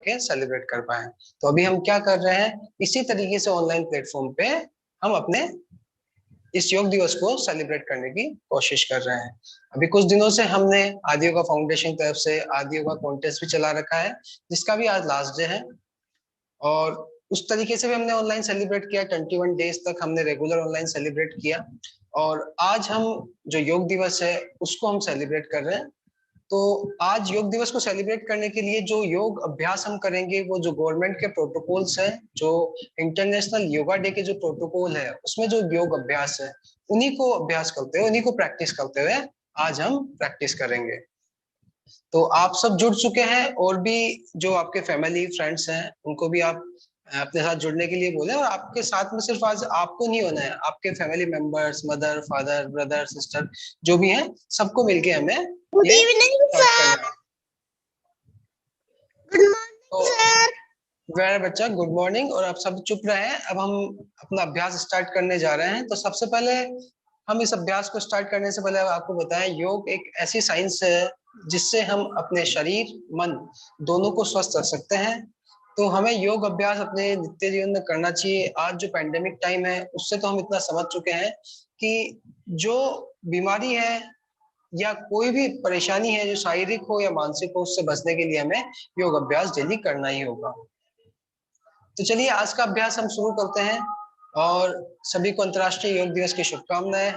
के सेलिब्रेट कर पाए। तो अभी हम क्या कर रहे हैं, इसी तरीके से ऑनलाइन प्लेटफॉर्म पे हम अपने इस योग दिवस को सेलिब्रेट करने की कोशिश कर रहे हैं। अभी कुछ दिनों से हमने आदि योगा फाउंडेशन तरफ से आदि योगा कॉन्टेस्ट भी चला रखा है, जिसका भी आज लास्ट डे है। और उस तरीके से भी हमने ऑनलाइन सेलिब्रेट किया, 21 डेज तक हमने रेगुलर ऑनलाइन सेलिब्रेट किया। और आज हम जो योग दिवस है उसको हम सेलिब्रेट कर रहे हैं। तो आज योग दिवस को सेलिब्रेट करने के लिए जो योग अभ्यास हम करेंगे, वो जो गवर्नमेंट के प्रोटोकॉल्स हैं, जो इंटरनेशनल योगा डे के जो प्रोटोकॉल है उसमें जो योग अभ्यास है, उन्हीं को अभ्यास करते हुए, उन्हीं को प्रैक्टिस करते हुए आज हम प्रैक्टिस करेंगे। तो आप सब जुड़ चुके हैं, और भी जो आपके फैमिली फ्रेंड्स हैं उनको भी आप अपने साथ जुड़ने के लिए बोले। और आपके साथ में सिर्फ आज आपको नहीं होना है, आपके family members, mother, father, brother, sister जो भी हैं, सबको मिलके हमें गुड ये इवनिंग स्टार्ट सर। करना है। Good morning sir. वेरी बच्चा, गुड मॉर्निंग। और आप सब चुप रहे हैं, अब हम अपना अभ्यास स्टार्ट करने जा रहे हैं। तो सबसे पहले हम इस अभ्यास को स्टार्ट करने से पहले आपको बताएं, योग एक ऐसी साइंस है जिससे हम अपने शरीर मन दोनों को स्वस्थ रख सकते हैं। तो हमें योग अभ्यास अपने नित्य जीवन में करना चाहिए। आज जो पैंडेमिक टाइम है उससे तो हम इतना समझ चुके हैं कि जो बीमारी है या कोई भी परेशानी है, जो शारीरिक हो या मानसिक हो, उससे बचने के लिए हमें योग अभ्यास डेली करना ही होगा। तो चलिए आज का अभ्यास हम शुरू करते हैं। और सभी को अंतर्राष्ट्रीय योग दिवस की शुभकामनाएं।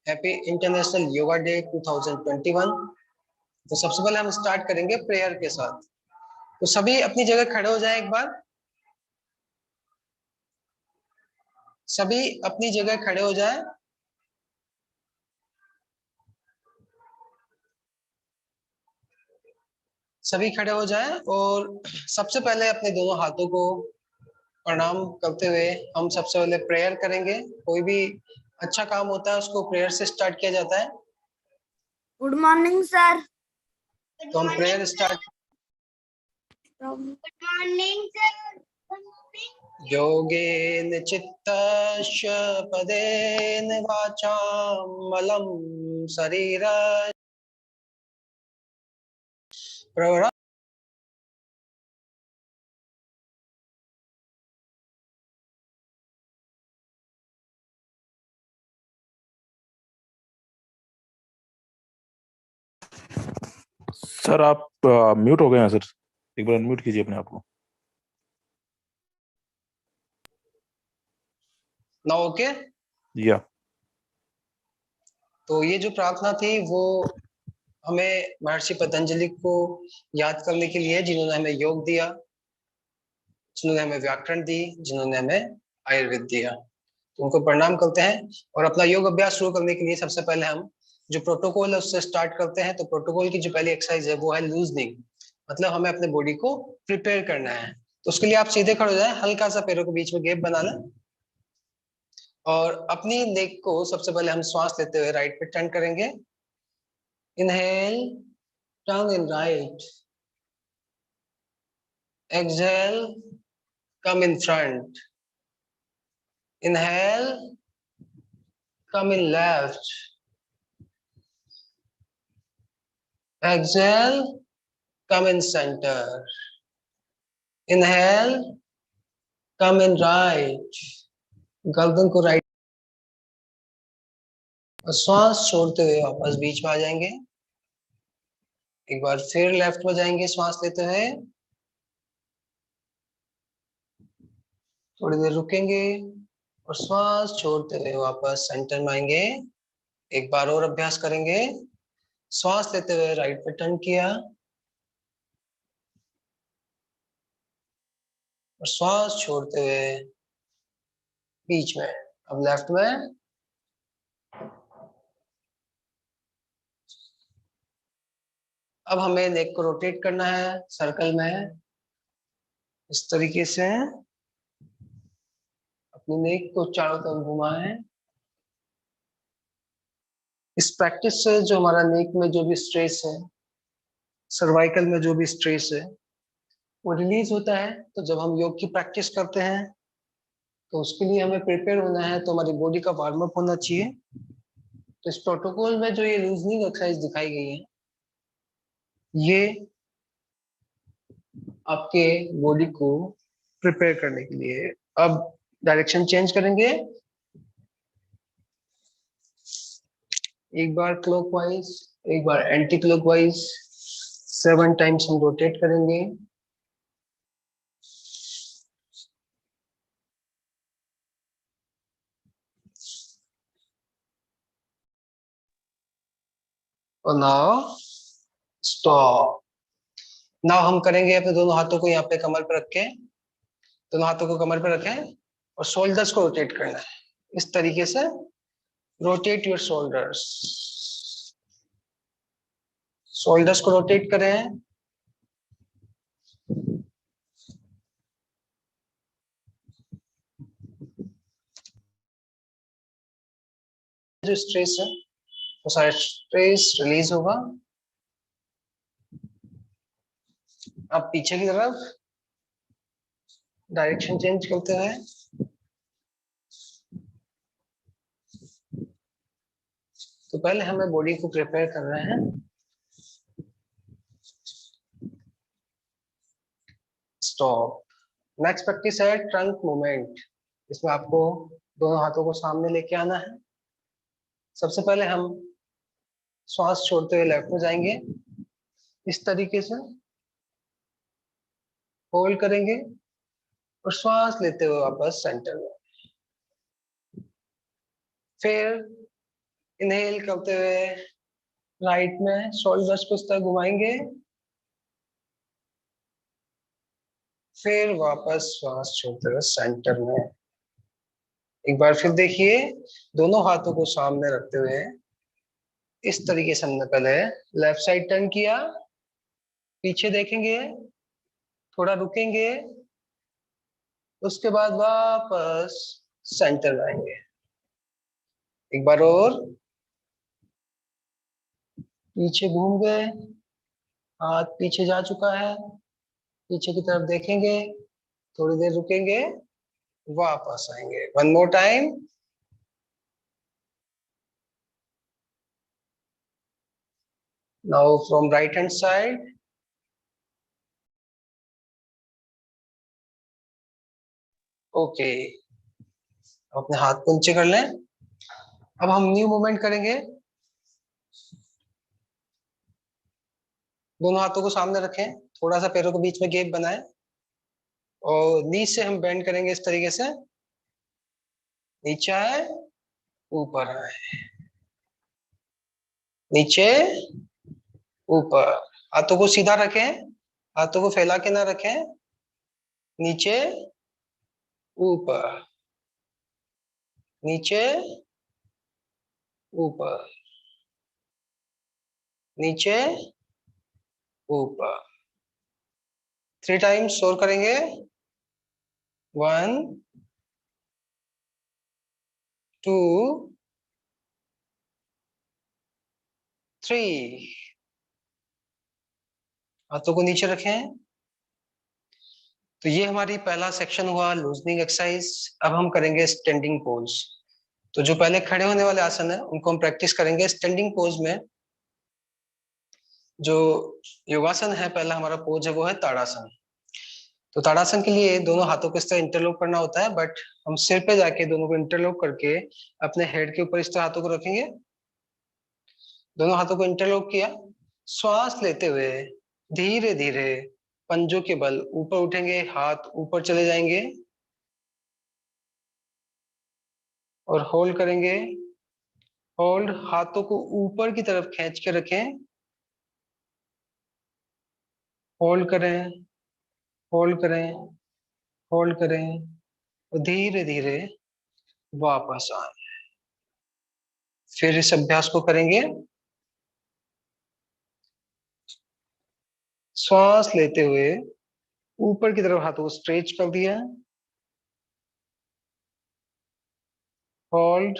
Happy international yoga day 2021। तो सबसे पहले हम स्टार्ट करेंगे प्रेयर के साथ। तो सभी अपनी जगह खड़े हो जाएं एक बार। सभी अपनी जगह खड़े हो जाएं। सभी खड़े हो जाएं, और सबसे पहले अपने दोनों हाथों को प्रणाम करते हुए हम सबसे पहले प्रेयर करेंगे। कोई भी अच्छा काम होता है उसको प्रेयर से स्टार्ट किया जाता है। Good morning sir. तो हम prayer start. Good morning sir. योगेन चित्तस्य पदेन वाचां मलं शरीर प्रवृत्ति। सर आप म्यूट हो गए हैं सर, एक बार अनम्यूट कीजिए अपने आप को। ना ओके। या तो ये जो प्रार्थना थी वो हमें महर्षि पतंजलि को याद करने के लिए, जिन्होंने हमें योग दिया, जिन्होंने हमें व्याकरण दी, जिन्होंने हमें आयुर्वेद दिया। तो उनको प्रणाम करते हैं। और अपना योग अभ्यास शुरू करने के लिए सबसे पहले हम जो प्रोटोकॉल है उससे स्टार्ट करते हैं। तो प्रोटोकॉल की जो पहली एक्सरसाइज है वो है लूजनिंग, मतलब हमें अपने बॉडी को प्रिपेयर करना है। तो उसके लिए आप सीधे खड़े हो जाएं, हल्का सा पैरों के बीच में गैप बना लें, और अपनी नेक को सबसे पहले हम श्वास लेते हुए राइट पे टर्न करेंगे। Inhale, turn in right. Exhale, come in front. Inhale, come in left. Exhale, come in center. Inhale, come in right. गर्दन को राइट, और श्वास छोड़ते हुए वापस बीच में आ जाएंगे। एक बार फिर लेफ्ट में जाएंगे श्वास लेते हुए, थोड़ी देर रुकेंगे और श्वास छोड़ते हुए वापस सेंटर में आएंगे। एक बार और अभ्यास करेंगे। श्वास लेते हुए राइट पे टर्न किया, और श्वास छोड़ते हुए बीच में, अब लेफ्ट में। अब हमें नेक को रोटेट करना है सर्कल में, इस तरीके से अपनी नेक को चारों तरफ घुमाएं। इस प्रैक्टिस से जो हमारा नेक में जो भी स्ट्रेस है, सर्वाइकल में जो भी स्ट्रेस है, वो रिलीज होता है। तो जब हम योग की प्रैक्टिस करते हैं तो उसके लिए हमें प्रिपेयर होना है, तो हमारी बॉडी का वार्म अप होना चाहिए। तो इस प्रोटोकॉल में जो ये लूजनिंग एक्सरसाइज दिखाई गई है, ये आपके बॉडी को प्रिपेयर करने के लिए। अब डायरेक्शन चेंज करेंगे, एक बार क्लॉकवाइज, एक बार एंटी क्लॉकवाइज, 7 टाइम्स हम रोटेट करेंगे। और नाउ स्टॉप। नाउ हम करेंगे अपने दोनों हाथों को यहाँ पे कमर पर रख के, दोनों हाथों को कमर पर रखें और शोल्डर्स को रोटेट करना है इस तरीके से। रोटेट योर शोल्डर्स, शोल्डर्स को रोटेट करें। जो स्ट्रेस है वो सारा स्ट्रेस रिलीज होगा। अब पीछे की तरफ डायरेक्शन चेंज करते हैं। तो पहले हमें बॉडी को प्रिपेयर कर रहे हैं। स्टॉप। नेक्स्ट प्रैक्टिस है ट्रंक मूवमेंट। इसमें आपको दोनों हाथों को सामने लेके आना है। सबसे पहले हम श्वास छोड़ते हुए लेफ्ट में जाएंगे इस तरीके से, होल्ड करेंगे और श्वास लेते हुए वापस सेंटर में। फिर इनहेल करते हुए राइट में शोल्डर्स को इस तरह घुमाएंगे, फिर वापस श्वास छोड़ते हुए सेंटर में। एक बार फिर देखिए, दोनों हाथों को सामने रखते हुए इस तरीके से हमने पहले लेफ्ट साइड टर्न किया, पीछे देखेंगे, थोड़ा रुकेंगे, उसके बाद वापस सेंटर में आएंगे। एक बार और, पीछे घूम गए, हाथ पीछे जा चुका है, पीछे की तरफ देखेंगे, थोड़ी देर रुकेंगे, वापस आएंगे। One more time. Now from right hand side. Okay, अपने हाथ को नीचे कर लें। अब हम न्यू मूवमेंट करेंगे। दोनों हाथों को सामने रखें, थोड़ा सा पैरों के बीच में गैप बनाएं और नी से हम बेंड करेंगे इस तरीके से। नीचे आए, ऊपर आए, नीचे, ऊपर। हाथों को सीधा रखें, हाथों को फैला के ना रखें। नीचे, ऊपर, नीचे, ऊपर, नीचे, ऊपर। 3 टाइम्स और करेंगे। 1 2 3। हाथों को नीचे रखें। तो ये हमारी पहला सेक्शन हुआ लूजनिंग एक्सरसाइज। अब हम करेंगे स्टैंडिंग पोज। तो जो पहले खड़े होने वाले आसन है उनको हम प्रैक्टिस करेंगे स्टैंडिंग पोज में। जो योगासन है, पहला हमारा पोज है वो है ताड़ासन। तो ताड़ासन के लिए दोनों हाथों को इस तरह इंटरलॉक करना होता है, बट हम सिर पे जाके दोनों को इंटरलॉक करके अपने हेड के ऊपर इस तरह हाथों को रखेंगे। दोनों हाथों को इंटरलॉक किया, श्वास लेते हुए धीरे धीरे पंजों के बल ऊपर उठेंगे, हाथ ऊपर चले जाएंगे और होल्ड करेंगे। होल्ड, हाथों को ऊपर की तरफ खींच के रखें, होल्ड करें, होल्ड करें, होल्ड करें और धीरे धीरे वापस आए। फिर इस अभ्यास को करेंगे। श्वास लेते हुए ऊपर की तरफ हाथों को स्ट्रेच कर दिया, होल्ड,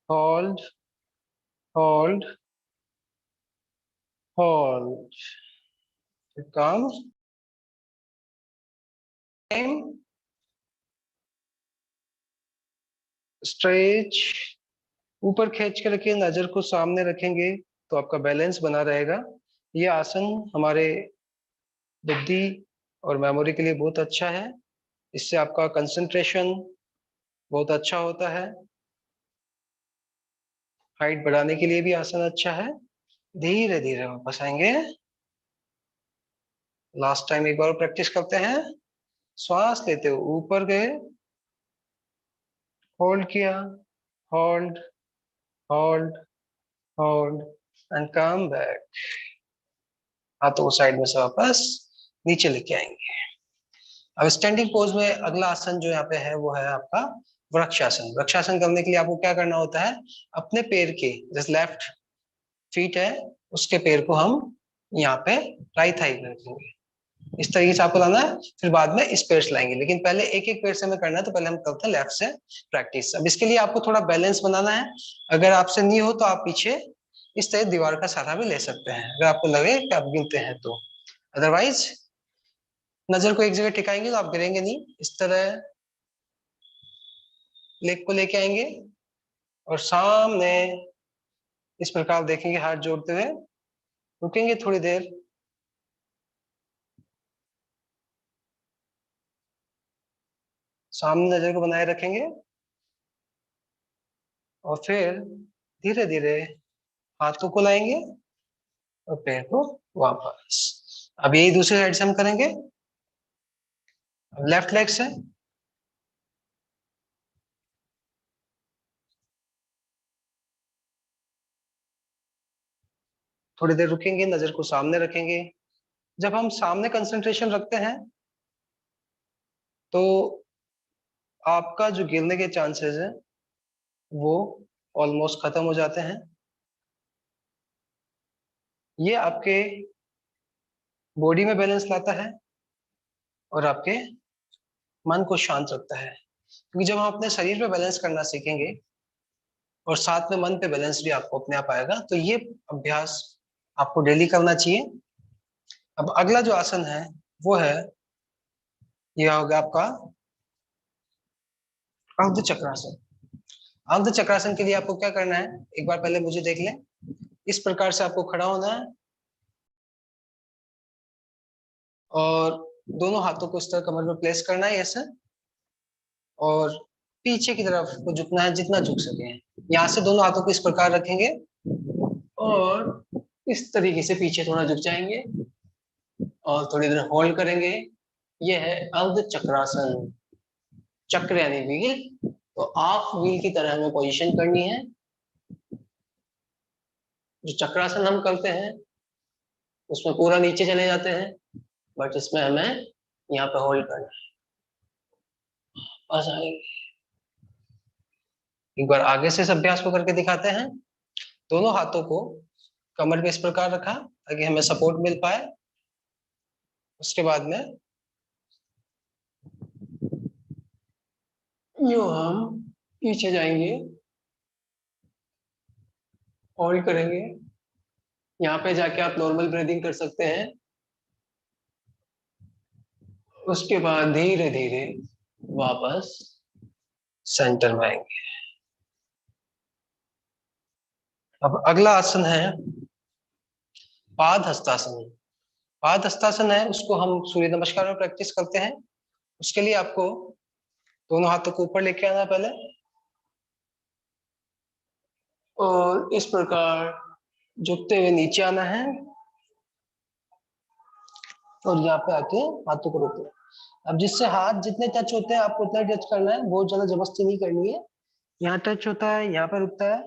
होल्ड, होल्ड, होल्ड। काम स्ट्रेच, ऊपर खींच के रखिए, नजर को सामने रखेंगे तो आपका बैलेंस बना रहेगा। ये आसन हमारे बुद्धि और मेमोरी के लिए बहुत अच्छा है। इससे आपका कंसंट्रेशन बहुत अच्छा होता है। हाइट बढ़ाने के लिए भी आसन अच्छा है। धीरे धीरे वापस आएंगे। लास्ट टाइम एक बार प्रैक्टिस करते हैं। श्वास लेते हुए ऊपर गए, होल्ड किया, hold, hold, hold and come back. हाथों को साइड में से वापस नीचे लेके आएंगे। अब स्टैंडिंग पोज में अगला आसन जो यहाँ पे है वो है आपका वृक्षासन। वृक्षासन करने के लिए आपको क्या करना होता है, अपने पैर के जैसे लेफ्ट फीट है उसके पैर को हम यहाँ पे राइट थाई पे रखेंगे। इस तरीके से आपको लाना है, फिर बाद में इस पैर से लाएंगे, लेकिन पहले एक एक पैर से हमें करना है, तो पहले हम करते हैं लेफ्ट से प्रैक्टिस। अब इसके लिए आपको थोड़ा बैलेंस बनाना है। अगर आपसे नहीं हो तो आप पीछे इस तरह दीवार का सहारा भी ले सकते हैं, अगर आपको लगे कि आप गिनते हैं तो। अदरवाइज नजर को एक जगह टिकाएंगे तो आप गिरेंगे नहीं। इस तरह लेग को लेके आएंगे और सामने इस प्रकार देखेंगे, हाथ जोड़ते हुए रुकेंगे थोड़ी देर। सामने नजर को बनाए रखेंगे और फिर धीरे धीरे हाथों को लाएंगे और पैर को वापस। अब यही दूसरे साइड से हम करेंगे। अब लेफ्ट लेग से थोड़ी देर रुकेंगे, नजर को सामने रखेंगे। जब हम सामने कंसंट्रेशन रखते हैं तो आपका जो गिरने के चांसेस है वो ऑलमोस्ट खत्म हो जाते हैं। ये आपके बॉडी में बैलेंस लाता है और आपके मन को शांत रखता है, क्योंकि जब हम अपने शरीर पे बैलेंस करना सीखेंगे और साथ में मन पे बैलेंस भी आपको अपने आप आएगा, तो ये अभ्यास आपको डेली करना चाहिए। अब अगला जो आसन है वो है, यह होगा आपका अर्ध चक्रासन। अर्ध चक्रासन के लिए आपको क्या करना है, एक बार पहले मुझे देख लें। इस प्रकार से आपको खड़ा होना है और दोनों हाथों को इस तरह कमर में प्लेस करना है ऐसे, और पीछे की तरफ को झुकना है जितना झुक सके। यहाँ से दोनों हाथों को इस प्रकार रखेंगे और इस तरीके से पीछे थोड़ा झुक जाएंगे और थोड़ी देर होल्ड करेंगे। यह है अर्ध चक्रासन। चक्र यानी व्हील, तो हाफ व्हील की तरह हमें पोजीशन करनी है। जो चक्रासन हम करते हैं उसमें पूरा नीचे चले जाते हैं, बट इसमें हमें यहाँ पे होल्ड करना है। बस आएंगे, एक बार आगे से इस अभ्यास को करके दिखाते हैं। दोनों हाथों को कमर पे इस प्रकार रखा ताकि हमें सपोर्ट मिल पाए। उसके बाद में यूं हम पीछे जाएंगे, होल्ड करेंगे। यहाँ पे जाके आप नॉर्मल ब्रीदिंग कर सकते हैं। उसके बाद धीरे धीरे वापस सेंटर में आएंगे। अब अगला आसन है पाद हस्तासन। पाद हस्तासन है उसको हम सूर्य नमस्कार में प्रैक्टिस करते हैं। उसके लिए आपको दोनों हाथों को ऊपर लेके आना पहले, और इस प्रकार झुकते हुए नीचे आना है और यहाँ पे आके हाथों को रोकना है। अब जिससे हाथ जितने टच होते हैं आपको उतना टच करना है, बहुत ज्यादा जबरदस्ती नहीं करनी है। यहाँ टच होता है, यहाँ पे रुकता है,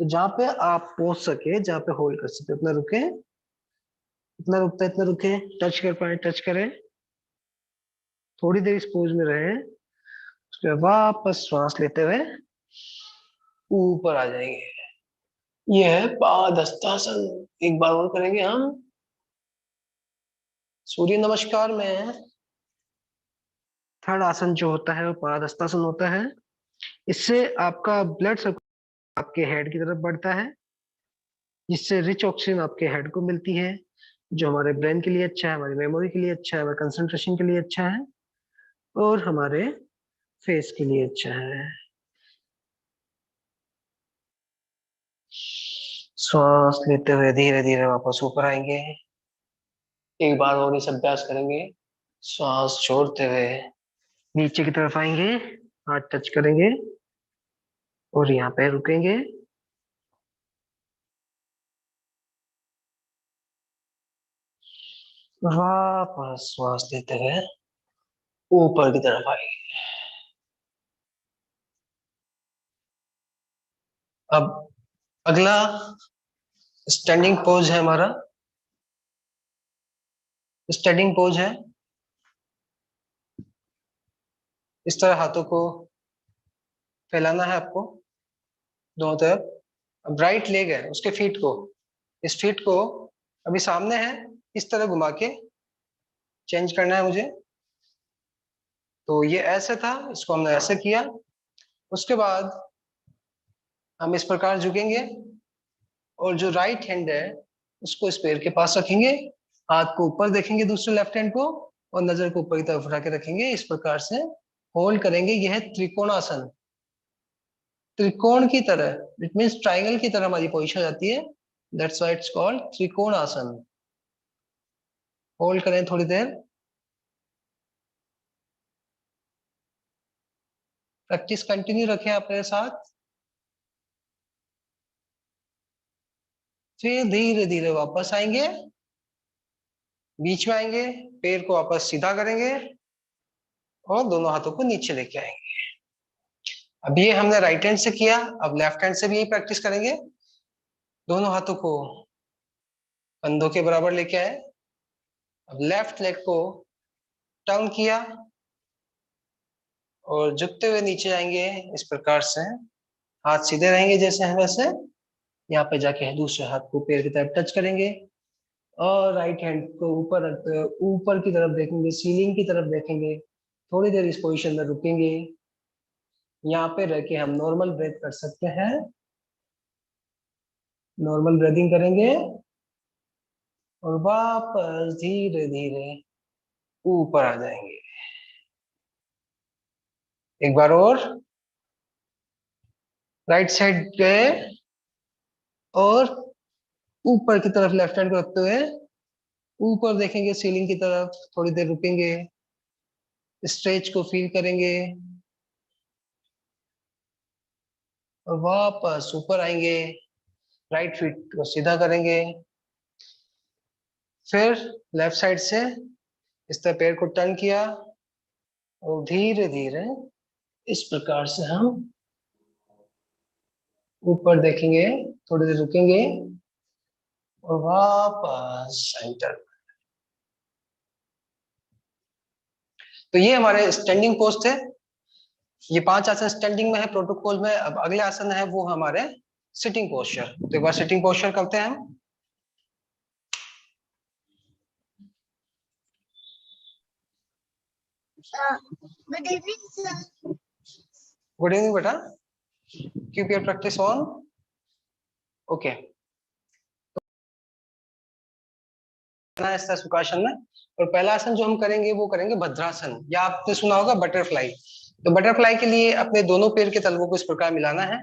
तो जहाँ पे आप पहुंच सके, जहाँ पे होल्ड कर सके उतना रुके, इतना रुकता है इतना रुके, टच कर पाए टच करें, थोड़ी देर इस पोज में रहे। उसके बाद वापस श्वास लेते हुए ऊपर आ जाएंगे। ये है पाद हस्तासन। एक बार और करेंगे हम। सूर्य नमस्कार में थर्ड आसन जो होता है वो पाद हस्तासन होता है। इससे आपका ब्लड सर्कुलेशन आपके हेड की तरफ बढ़ता है, जिससे रिच ऑक्सीजन आपके हेड को मिलती है, जो हमारे ब्रेन के लिए अच्छा है, हमारी मेमोरी के लिए अच्छा है, हमारे कंसंट्रेशन के लिए अच्छा है और हमारे फेस के लिए अच्छा है। श्वास लेते हुए धीरे धीरे वापस ऊपर आएंगे। एक बार और इस अभ्यास करेंगे। श्वास छोड़ते हुए नीचे की तरफ आएंगे, हाथ टच करेंगे और यहाँ पे रुकेंगे। वापस श्वास लेते हुए ऊपर की तरफ आएंगे। अब अगला स्टैंडिंग पोज है हमारा। स्टैंडिंग पोज है, इस तरह हाथों को फैलाना है आपको दोनों तरफ। अब राइट लेग है, उसके फीट को, इस फीट को अभी सामने है, इस तरह घुमा के चेंज करना है मुझे। तो ये ऐसे था, इसको हमने ऐसे किया। उसके बाद हम इस प्रकार झुकेंगे और जो राइट हैंड है उसको इस पैर के पास रखेंगे, हाथ को ऊपर देखेंगे दूसरे लेफ्ट हैंड को और नजर को ऊपर की तरफ उठा के रखेंगे। इस प्रकार से होल्ड करेंगे। यह है त्रिकोणासन। त्रिकोण की तरह, इट मीन्स ट्राइंगल की तरह हमारी पोजीशन हो जाती है। That's why it's called trikonasana. Hold करें थोड़ी देर, प्रैक्टिस कंटिन्यू रखें अपने साथ। फिर धीरे धीरे वापस आएंगे, बीच में आएंगे, पैर को वापस सीधा करेंगे और दोनों हाथों को नीचे लेके आएंगे। अब ये हमने राइट हैंड से किया, अब लेफ्ट हैंड से भी यही प्रैक्टिस करेंगे। दोनों हाथों को कंधों के बराबर लेके आए। अब लेफ्ट लेग को टर्न किया और झुकते हुए नीचे आएंगे इस प्रकार से। हाथ सीधे रहेंगे जैसे हैं वैसे। यहाँ पे जाके दूसरे हाथ को पैर की तरफ टच करेंगे और राइट हैंड को ऊपर रखते हुए ऊपर की तरफ देखेंगे, सीलिंग की तरफ देखेंगे। थोड़ी देर इस पोजीशन में रुकेंगे। यहाँ पे रह के हम नॉर्मल ब्रेथ कर सकते हैं। नॉर्मल ब्रीदिंग करेंगे और वापस धीरे धीरे ऊपर आ जाएंगे। एक बार और, राइट साइड गए और ऊपर की तरफ लेफ्ट हैंड को रखते हुए ऊपर देखेंगे सीलिंग की तरफ। थोड़ी देर रुकेंगे, स्ट्रेच को फील करेंगे और वापस ऊपर आएंगे। राइट फीट को सीधा करेंगे। फिर लेफ्ट साइड से इस तरह पैर को टर्न किया और धीरे धीरे इस प्रकार से हम ऊपर देखेंगे। थोड़ी देर रुकेंगे और वापस सेंटर। तो ये हमारे स्टैंडिंग पोज थे। ये 5 आसन स्टैंडिंग में है प्रोटोकॉल में। अब अगले आसन है वो हमारे सिटिंग पोस्चर। तो एक बार सिटिंग पोस्चर करते हैं हम। Good evening sir. Good evening बेटा, keep your practice on. Okay, सुखासन में। और पहला आसन जो हम करेंगे वो करेंगे भद्रासन, या आपने सुना होगा बटरफ्लाई। तो बटरफ्लाई के लिए अपने दोनों पैर के तलवों को इस प्रकार मिलाना है।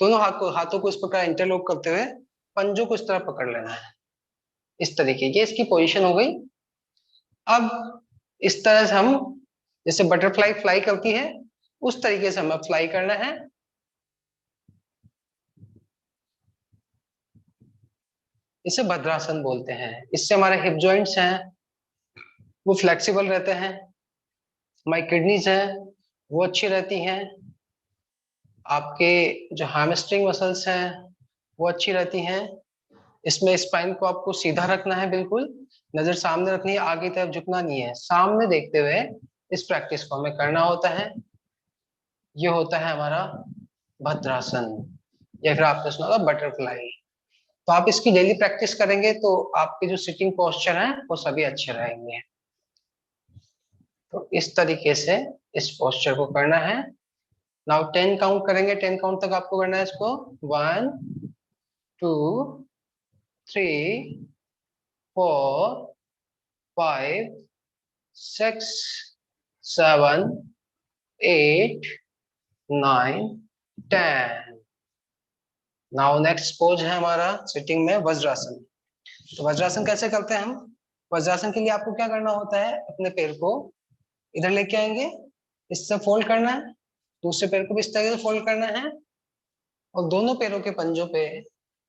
दोनों हाथों को इस प्रकार इंटरलॉक करते हुए पंजों को इस तरह पकड़ लेना है, इस तरीके। ये इसकी पोजीशन हो गई। अब इस तरह से हम, जैसे बटरफ्लाई फ्लाई करती है उस तरीके से हमें फ्लाई करना है। इसे भद्रासन बोलते हैं। इससे हमारे हिप जॉइंट्स हैं वो फ्लेक्सिबल रहते हैं, हमारी किडनीज हैं वो अच्छी रहती हैं, आपके जो हैमस्ट्रिंग मसल्स हैं वो अच्छी रहती हैं। इसमें स्पाइन को आपको सीधा रखना है, बिल्कुल नजर सामने रखनी है, आगे तरफ झुकना नहीं है। सामने देखते हुए इस प्रैक्टिस को हमें करना होता है। ये होता है हमारा भद्रासन, या फिर आपने सुना होगा बटरफ्लाई। तो आप इसकी डेली प्रैक्टिस करेंगे तो आपके जो सिटिंग पोस्चर है वो सभी अच्छे रहेंगे। तो इस तरीके से इस पोस्चर को करना है। नाउ 10 काउंट करेंगे, 10 काउंट तक आपको करना है इसको। 1 2 3 4 5 6 7 8 9 10। नाउ नेक्स्ट पोज है हमारा सिटिंग में वज्रासन। तो वज्रासन कैसे करते हैं हम? वज्रासन के लिए आपको क्या करना होता है, अपने पैर को इधर लेके आएंगे, इससे फोल्ड करना है, दूसरे पैर को भी इस तरह से फोल्ड करना है और दोनों पैरों के पंजों पे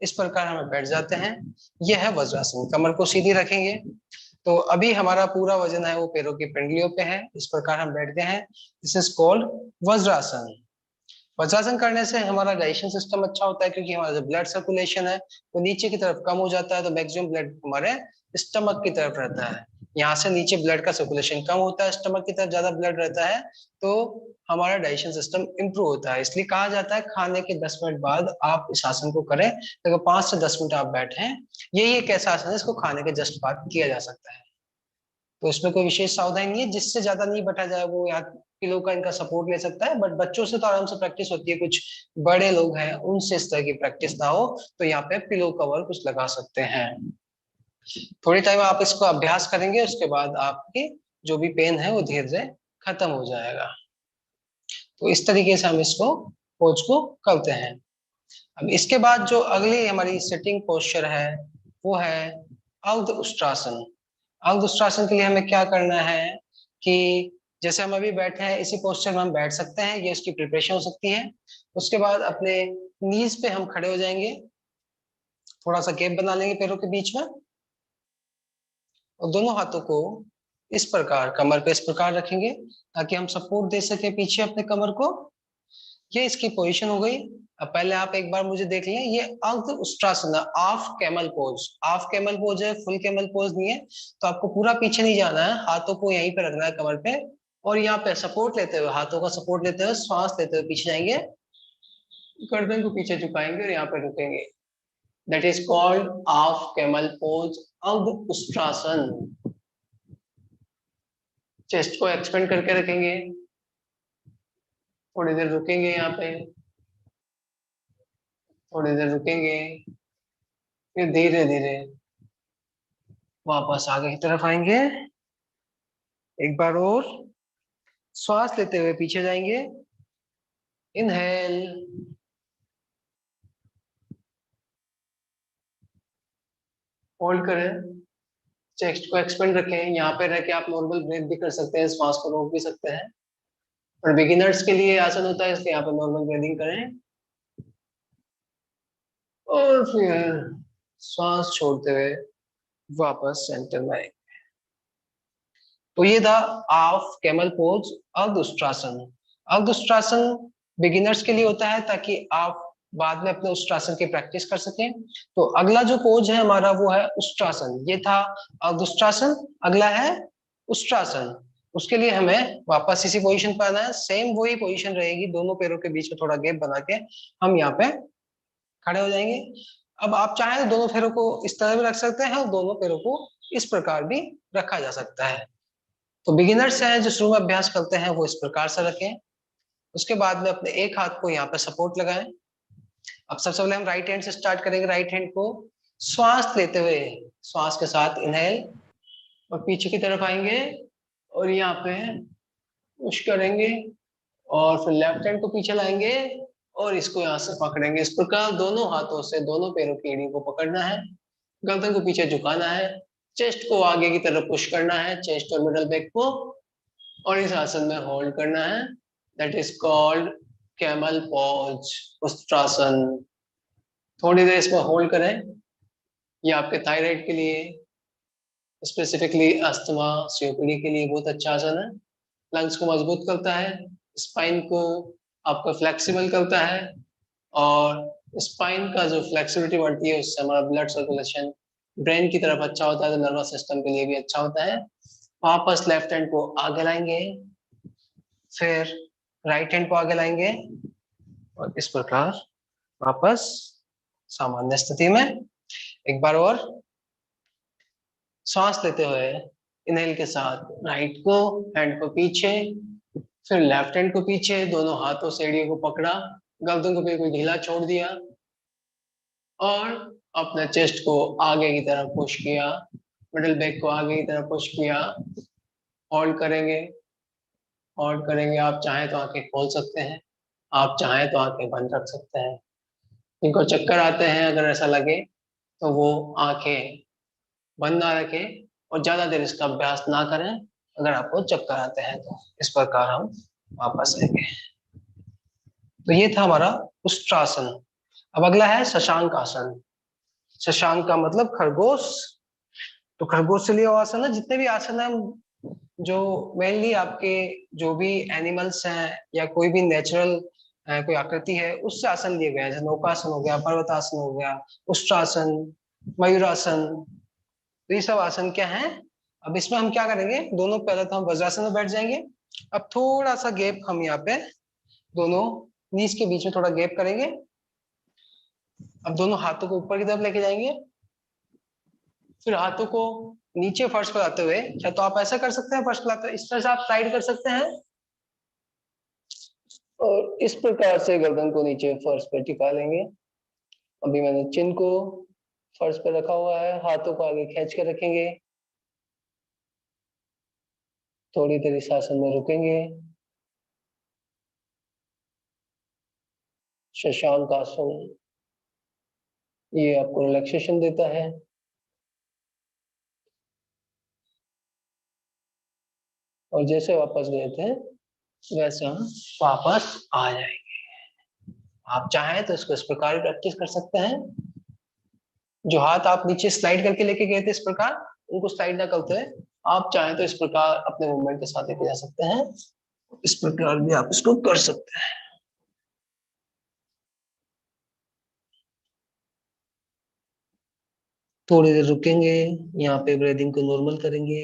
इस प्रकार हम बैठ जाते हैं। यह है वज्रासन। कमर को सीधी रखेंगे तो अभी हमारा पूरा वजन है वो पैरों की पिंडलियों पे है, इस प्रकार हम बैठते हैं। This is called vajrasana. Vajrasana करने से हमारा डाइजेशन सिस्टम अच्छा होता है, क्योंकि हमारा जो ब्लड सर्कुलेशन है वो नीचे की तरफ कम हो जाता है, तो मैक्सिमम ब्लड हमारे स्टमक की तरफ रहता है। यहाँ से नीचे ब्लड का सर्कुलेशन कम होता है, स्टमक की तरफ ज्यादा ब्लड रहता है, तो हमारा डाइजेशन सिस्टम इंप्रूव होता है। इसलिए कहा जाता है खाने के 10 मिनट बाद आप इस आसन को करें। अगर 5 से 10 मिनट आप बैठे, यही एक ऐसा आसन है इसको खाने के जस्ट बाद किया जा सकता है। तो इसमें कोई विशेष सावधानी नहीं है, जिससे ज्यादा नहीं बैठा जाए वो या पिलो का इनका सपोर्ट ले सकता है, बट बच्चों से तो आराम से प्रैक्टिस होती है। कुछ बड़े लोग हैं उनसे इस तरह की प्रैक्टिस ना हो तो यहाँ पे पिलो कवर कुछ लगा सकते हैं। थोड़ी टाइम आप इसको अभ्यास करेंगे, उसके बाद आपकी जो भी पेन है वो धीरे धीरे खत्म हो जाएगा। तो इस तरीके से हम इसको पोज को करते हैं। अब इसके बाद जो अगली हमारी सिटिंग पोस्चर है वो है अर्ध उष्ट्रासन। अर्ध उष्ट्रासन के लिए हमें क्या करना है कि जैसे हम अभी बैठे हैं इसी पोस्चर में हम बैठ सकते हैं, ये इसकी प्रिपरेशन हो सकती है। उसके बाद अपने नीज पे हम खड़े हो जाएंगे, थोड़ा सा गैप बना लेंगे पैरों के बीच में और दोनों हाथों को इस प्रकार कमर पे इस प्रकार रखेंगे ताकि हम सपोर्ट दे सके पीछे अपने कमर को। ये इसकी पोजीशन हो गई। अब पहले आप एक बार मुझे देख लें, ये अर्ध उष्ट्रासन, half camel pose. Half camel pose है, फुल कैमल पोज नहीं है। तो आपको पूरा पीछे नहीं जाना है, हाथों को यहीं पे रखना है कमर पे और यहाँ पे सपोर्ट लेते हुए, हाथों का सपोर्ट लेते हुए श्वास लेते हुए पीछे जाएंगे, गर्दन को पीछे झुकाएंगे और यहाँ पे रुकेंगे। That is called half camel pose, अर्ध उष्ट्रासन। चेस्ट को एक्सपेंड करके रखेंगे, थोड़ी देर रुकेंगे यहाँ पे, थोड़ी देर रुकेंगे, फिर धीरे धीरे वापस आगे की तरफ आएंगे। एक बार और श्वास लेते हुए पीछे जाएंगे, इनहेल, होल्ड करें, चेस्ट को एक्सपेंड रखें। यहाँ पे रह के आप नॉर्मल ब्रेथ भी कर सकते हैं, श्वास को रोक भी सकते हैं, और बिगिनर्स के लिए आसन होता है इसलिए यहाँ पे नॉर्मल ब्रीदिंग करें और फिर श्वास छोड़ते हुए वापस सेंटर में आएंगे। तो ये था हाफ कैमल पोज, अर्ध उष्ट्रासन। अर्ध उष्ट्रासन बिगिनर्स के लिए होता है ताकि आप बाद में अपने उष्ट्रासन की प्रैक्टिस कर सकें। तो अगला जो पोज है हमारा वो है उष्ट्रासन। ये था अर्ध उष्ट्रासन, अगला है उष्ट्रासन। उसके लिए हमें वापस इसी पोजीशन पर आना है, सेम वही पोजीशन रहेगी, दोनों पैरों के बीच में थोड़ा गैप बना के हम यहाँ पे खड़े हो जाएंगे। अब आप चाहें तो दोनों पैरों को इस तरह भी रख सकते हैं और दोनों पैरों को इस प्रकार भी रखा जा सकता है। तो बिगिनर्स हैं जो शुरू में अभ्यास करते हैं वो इस प्रकार से रखें। उसके बाद में अपने एक हाथ को यहाँ पे सपोर्ट लगाएं। अब सबसे पहले हम राइट हैंड से स्टार्ट करेंगे। राइट हैंड को श्वास लेते हुए, श्वास के साथ इनहेल और पीछे की तरफ आएंगे और यहाँ पे पुश करेंगे और फिर लेफ्ट हैंड को पीछे लाएंगे और इसको यहाँ से पकड़ेंगे। इस प्रकार दोनों हाथों से दोनों पैरों की एड़ी को पकड़ना है, गर्दन को पीछे झुकाना है, चेस्ट को आगे की तरफ पुश करना है, चेस्ट और मिडल बैक को, और इस आसन में होल्ड करना है। That is called camel pose, Ushtrasana. थोड़ी देर इसमें होल्ड करें। ये आपके थायराइड के लिए, स्पेसिफिकली अस्थमा सीओपीडी के लिए बहुत अच्छा आसन है। लंग्स को मजबूत करता है, स्पाइन को आपका फ्लेक्सिबल करता है और स्पाइन का जो फ्लेक्सिबिलिटी बढ़ती है उससे हमारा ब्लड सर्कुलेशन ब्रेन की तरफ अच्छा होता है, तो नर्वस सिस्टम के लिए भी अच्छा होता है। वापस लेफ्ट हैंड को आगे लाएंगे, फिर राइट हैंड को आगे लाएंगे और इस प्रकार वापस सामान्य स्थिति में। एक बार और सांस लेते हुए इनहेल के साथ राइट को, हैंड को पीछे, फिर लेफ्ट हैंड को पीछे, दोनों हाथों से एड़ियों को पकड़ा, गर्दन को बिल्कुल ढीला छोड़ दिया और अपने चेस्ट को आगे की तरफ पुश किया, मिडिल बैक को आगे की तरफ पुश किया। होल्ड करेंगे, होल्ड करेंगे। आप चाहें तो आंखें खोल सकते हैं, आप चाहें तो आंखें बंद रख सकते हैं। जिनको चक्कर आते हैं अगर ऐसा लगे तो वो आंखें बंद ना रखें, और ज्यादा देर इसका अभ्यास ना करें। अगर आपको चक्कर आते हैं तो इस प्रकार हम वापस आएंगे। तो ये था हमारा उष्ट्रासन। अब अगला है शशांक आसन। शशांक का मतलब खरगोश। तो खरगोश से लिया हुआ आसन है। जितने भी आसन है जो मेनली आपके जो भी एनिमल्स हैं या कोई भी नेचुरल कोई आकृति है उससे आसन लिए गए हैं, जैसे नौकासन हो गया, पर्वतासन हो गया, उष्ट्रासन, मयूरासन। तो ये सब आसन क्या है। अब इसमें हम क्या करेंगे, दोनों पहले तो हम वज्रासन में बैठ जाएंगे। अब थोड़ा सा गैप हम यहाँ पे दोनों नीज के बीच में थोड़ा गैप करेंगे। अब दोनों हाथों को ऊपर की तरफ लेके जाएंगे, फिर हाथों को नीचे फर्श पर लाते हुए, या तो आप ऐसा कर सकते हैं फर्श पर लाते हुए इस तरह से आप स्लाइड कर सकते हैं, और इस प्रकार से गर्दन को नीचे फर्श पर टिका लेंगे। अभी मैंने चिन को फर्श पर रखा हुआ है, हाथों को आगे खींच के रखेंगे। थोड़ी देर इस आसन में रुकेंगे। शशांक आसन ये आपको रिलैक्सेशन देता है। और जैसे वापस गए थे वैसे हम वापस आ जाएंगे। आप चाहें तो इसको इस प्रकार प्रैक्टिस कर सकते हैं। जो हाथ आप नीचे स्लाइड करके लेके गए थे इस प्रकार, उनको स्लाइड ना करते हुए आप चाहें तो इस प्रकार अपने मूवमेंट के साथ लेके जा सकते हैं। इस प्रकार भी आप इसको कर सकते हैं। थोड़ी देर रुकेंगे, यहाँ पे ब्रीदिंग को नॉर्मल करेंगे,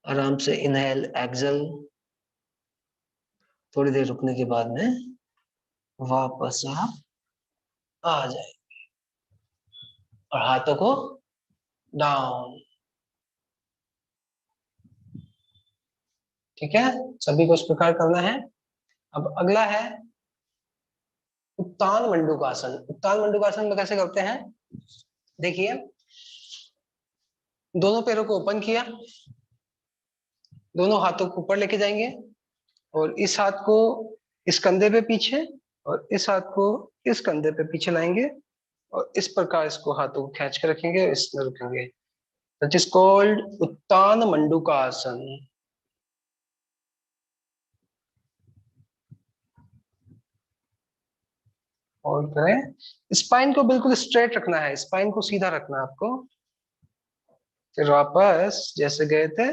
आराम से इनहेल एक्सहेल। थोड़ी देर रुकने के बाद में वापस आप आ जाए और हाथों को डाउन। ठीक है, सभी को इस प्रकार करना है। अब अगला है उत्तान मंडूकासन। उत्तान मंडूकासन में कैसे करते हैं, देखिए दोनों पैरों को ओपन किया, दोनों हाथों को ऊपर लेके जाएंगे, और इस हाथ को इस कंधे पे पीछे और इस हाथ को इस कंधे पे पीछे लाएंगे, और इस प्रकार इसको हाथों को खींच के रखेंगे, इसमें रुकेंगे। दैट इज कॉल्ड उत्तान मंडूकासन। और करें, स्पाइन को बिल्कुल स्ट्रेट रखना है, स्पाइन को सीधा रखना है आपको। फिर वापस जैसे गए थे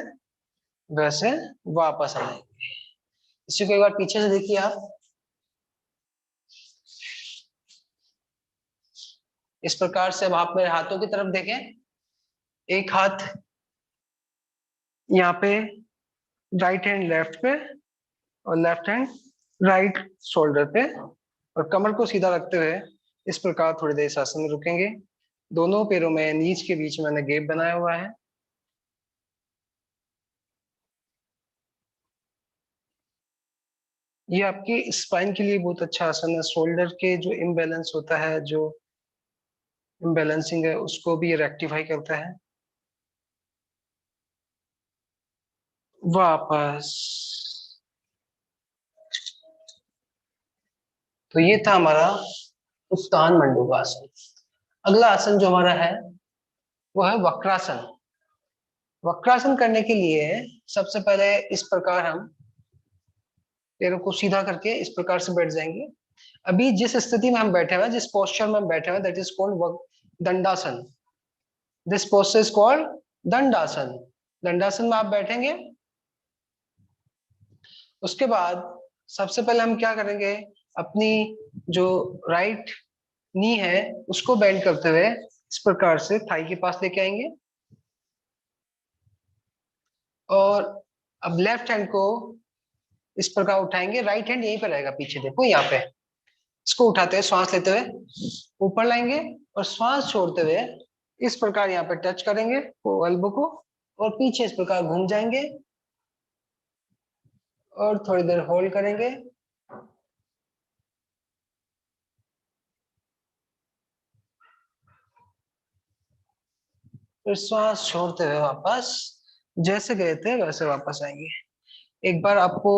वैसे वापस आएंगे। इसी को एक बार पीछे से देखिए आप। इस प्रकार से अब आप मेरे हाथों की तरफ देखें। एक हाथ यहाँ पे राइट हैंड लेफ्ट पे, और लेफ्ट हैंड राइट शोल्डर पे, और कमर को सीधा रखते हुए इस प्रकार थोड़ी देर आसन में रुकेंगे। दोनों पैरों में नीज के बीच में मैंने गैप बनाया हुआ है। ये आपकी स्पाइन के लिए बहुत अच्छा आसन है। शोल्डर के जो इम्बैलेंस होता है, जो इम्बैलेंसिंग है, उसको भी ये रेक्टिफाई करता है। वापस। तो ये था हमारा उत्तान मंडूकासन। अगला आसन जो हमारा है वो है वक्रासन। वक्रासन करने के लिए सबसे पहले इस प्रकार हम पैरों को सीधा करके इस प्रकार से बैठ जाएंगे। अभी जिस स्थिति में हम बैठे हुए हैं, जिस पोस्चर में हम बैठे हुए हैं, that is called Dandasana. This posture is called Dandasana. दंडासन में आप बैठेंगे। उसके बाद सबसे पहले हम क्या करेंगे, अपनी जो राइट नी है उसको बेंड करते हुए इस प्रकार से थाई के पास लेके आएंगे, और अब लेफ्ट हैंड को इस प्रकार उठाएंगे। राइट हैंड यहीं पे रहेगा पीछे, देखो यहाँ पे। इसको उठाते हुए श्वास लेते हुए ऊपर लाएंगे, और श्वास छोड़ते हुए इस प्रकार यहाँ पे टच करेंगे एल्बो को, और पीछे इस प्रकार घूम जाएंगे, और थोड़ी देर होल्ड करेंगे। फिर श्वास छोड़ते हुए वापस जैसे गए थे वैसे वापस आएंगे। एक बार आपको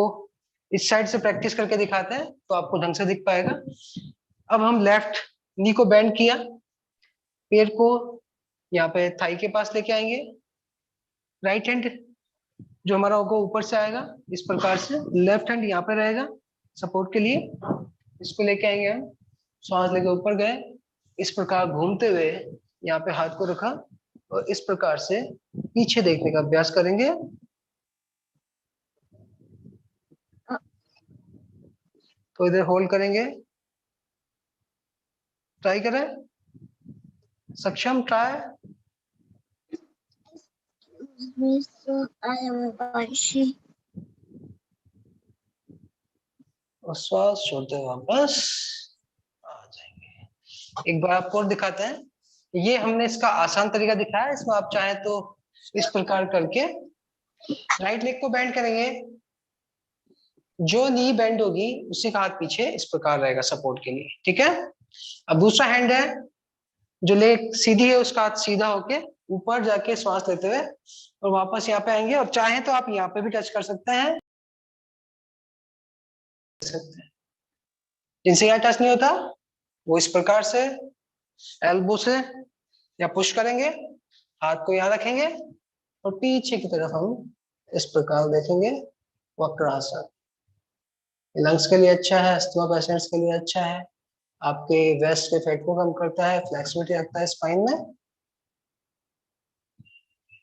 इस साइड से प्रैक्टिस करके दिखाते हैं तो आपको ढंग से दिख पाएगा। अब हम लेफ्ट नी को बेंड किया, पैर को यहाँ पे थाई के पास लेके आएंगे, राइट हैंड जो हमारा होगा ऊपर से आएगा इस प्रकार से, लेफ्ट हैंड यहाँ पे रहेगा सपोर्ट के लिए। इसको लेके आएंगे हम, श्वास लेके ऊपर गए, इस प्रकार घूमते हुए यहाँ पे हाथ को रखा और इस प्रकार से पीछे देखने का अभ्यास करेंगे। तो इधर होल्ड करेंगे, ट्राई करें, सक्षम, try. So I am Banshi. और श्वास छोड़ते हुए वापस आ जाएंगे। एक बार आपको और दिखाते हैं, ये हमने इसका आसान तरीका दिखाया है, इसमें आप चाहे तो इस प्रकार करके राइट लेग को बेंड करेंगे, जो नी बेंड होगी उसी का हाथ पीछे इस प्रकार रहेगा सपोर्ट के लिए, ठीक है। अब दूसरा हैंड है, जो लेग सीधी है उसका हाथ सीधा होके ऊपर जाके श्वास लेते हुए और वापस यहाँ पे आएंगे, और चाहे तो आप यहाँ पे भी टच कर सकते हैं, जिनसे यहाँ टच नहीं होता वो इस प्रकार से एल्बो से या पुश करेंगे, हाथ को यहाँ रखेंगे और पीछे की तरफ हम इस प्रकार देखेंगे, वक्रासन। लंग्स के लिए अच्छा है, अस्थमा पेशेंट्स के लिए अच्छा है, आपके वेस्ट के फैट को कम करता है, फ्लेक्सिबिलिटी रखता है स्पाइन में,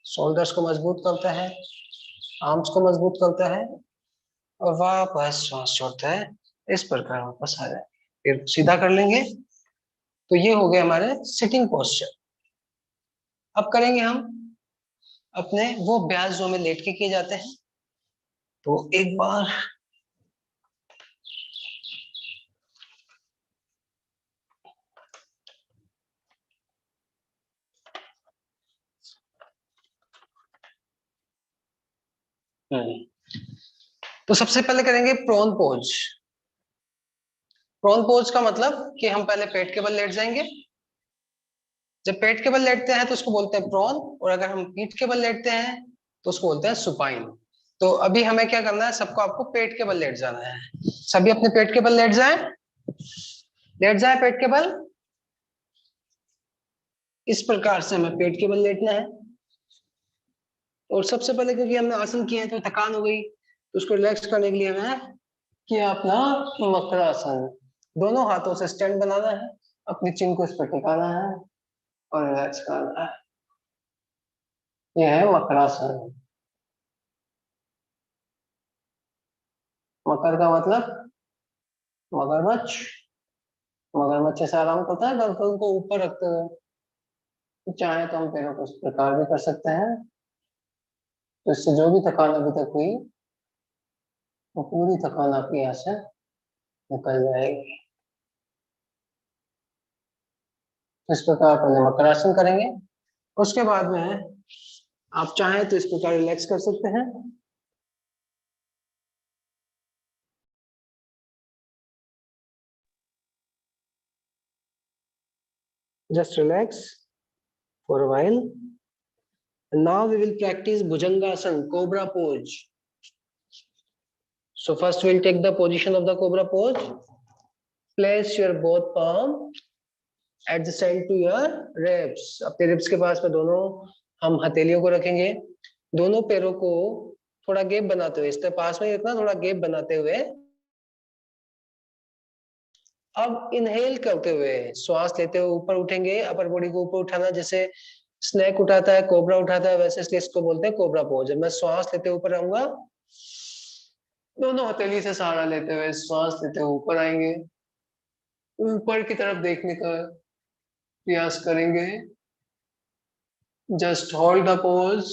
शोल्डर्स को मजबूत करता है, आर्म्स को मजबूत करता है, और वापस श्वास छोड़ता है, इस प्रकार वापस आ जाए। फिर सीधा कर लेंगे। तो ये हो गए हमारे सिटिंग पोस्चर। अब करेंगे हम अपने वो अभ्यास जो हमें लेट के किए जाते हैं। तो एक बार तो सबसे पहले करेंगे प्रोन पोज। प्रोन पोज का मतलब कि हम पहले पेट के बल लेट जाएंगे। जब पेट के बल लेटते हैं तो उसको बोलते हैं प्रोन, और अगर हम पीठ के बल लेटते हैं तो उसको बोलते हैं सुपाइन। तो अभी हमें क्या करना है, सबको आपको पेट के बल लेट जाना है। सभी अपने पेट के बल लेट जाए, लेट जाए पेट के बल, इस प्रकार से हमें पेट के बल लेटना है। और सबसे पहले क्योंकि हमने आसन किया है तो थकान हो गई, तो उसको रिलैक्स करने के लिए हमें किया अपना मकरासन। दोनों हाथों से स्टैंड बनाना है, अपनी चिन को इस पर टिकाना है और रिलैक्स करना है। यह है मकरासन। मकर का मतलब मगरमच्छ। मगरमच्छ ऐसे आराम करता है गर्दन को ऊपर रखते हुए। तो चाहे तो हम पैरों को इस प्रकार भी कर सकते हैं, तो इससे जो भी थकान अभी तक हुई वो पूरी थकान आपकी यहाँ से निकल जाएगी। इस प्रकार पहले मकरासन करेंगे, उसके बाद में आप चाहें तो इस प्रकार रिलैक्स कर सकते हैं। Just relax for a while. And now we will practice Bhujangasana, Cobra pose. So first we'll take the position of the Cobra pose. Place your both palm adjacent to your ribs. अपने ribs के पास में दोनों हम हथेलियों को रखेंगे। दोनों पैरों को थोड़ा गैप बनाते हुए, इसके पास में इतना थोड़ा गैप बनाते हुए, अब इनहेल करते हुए श्वास लेते हुए ऊपर उठेंगे। अपर बॉडी को ऊपर उठाना, जैसे स्नैक उठाता है, कोबरा उठाता है, वैसे इसलिए इसको बोलते हैं कोबरा पोज। जब मैं श्वास लेते हुए ऊपर आऊंगा, दोनों हथेली से सहारा लेते हुए श्वास लेते हुए ऊपर आएंगे, ऊपर की तरफ देखने का प्रयास करेंगे। Just hold the pose.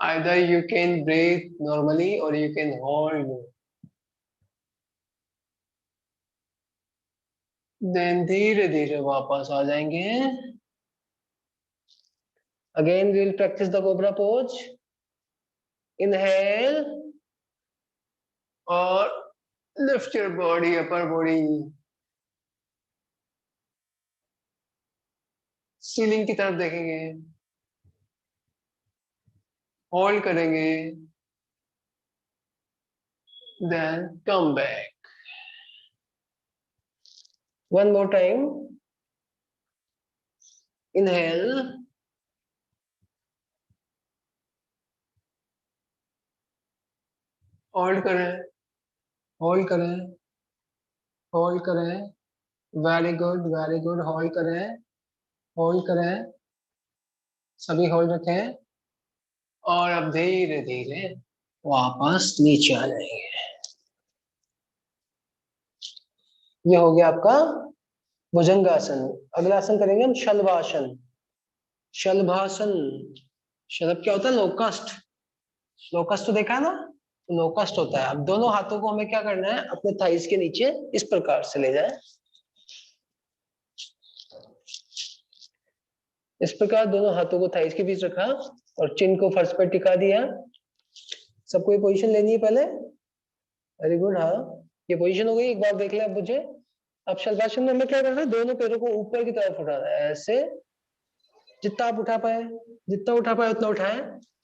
Either you can breathe normally or you can hold. Then धीरे धीरे वापस आ जाएंगे। Again we will practice the cobra pose. Inhale और lift your body, upper body. Ceiling की तरफ देखेंगे, होल्ड करेंगे, then come back. One more time. Inhale hold करें, होल्ड करें, होल्ड करें, very good very good, hold करें, होल्ड करें, सभी होल्ड रखें और अब धीरे धीरे वापस नीचे आ जाएंगे। ये हो गया आपका भुजंगासन। अगला आसन करेंगे हम शलभासन। शलभासन, शलभ क्या होता है? लोकस्ट। लोकस्ट तो देखा है ना, लोकस्ट होता है। अब दोनों हाथों को हमें क्या करना है, अपने थाइस के नीचे इस प्रकार से ले जाए, इस प्रकार दोनों हाथों को थाइस के बीच रखा और चिन को फर्श पर टिका दिया। सबको ये पोजीशन लेनी है पहले। वेरी गुड, हाँ ये पोजीशन हो गई। एक बार देख ले अब मुझे। अब शलभासन में हमें क्या करना है, दोनों पैरों को ऊपर की तरफ उठाना है, ऐसे जितना आप उठा पाए, जितना उठा पाए उतना उठाएं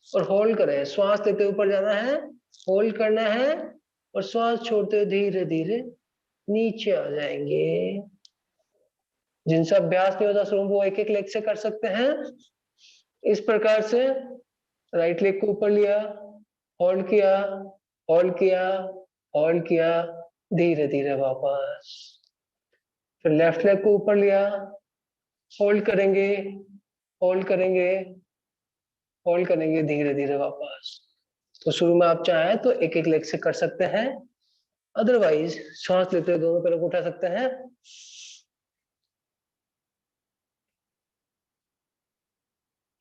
और होल्ड करें। श्वास लेते हुए ऊपर जाना है, होल्ड करना है और श्वास छोड़ते हुए धीरे धीरे नीचे आ जाएंगे। जिनसे अभ्यास नहीं होता शुरू, वो एक एक लेग से कर सकते हैं। इस प्रकार से राइट लेग को ऊपर लिया, होल्ड किया, होल्ड किया, होल्ड किया, धीरे धीरे वापस। फिर लेफ्ट लेग को ऊपर लिया, होल्ड करेंगे, होल्ड करेंगे, होल्ड करेंगे, धीरे धीरे वापस। तो शुरू में आप चाहें तो एक एक लेग से कर सकते हैं, अदरवाइज श्वास लेते हुए दोनों पैरों को उठा सकते हैं।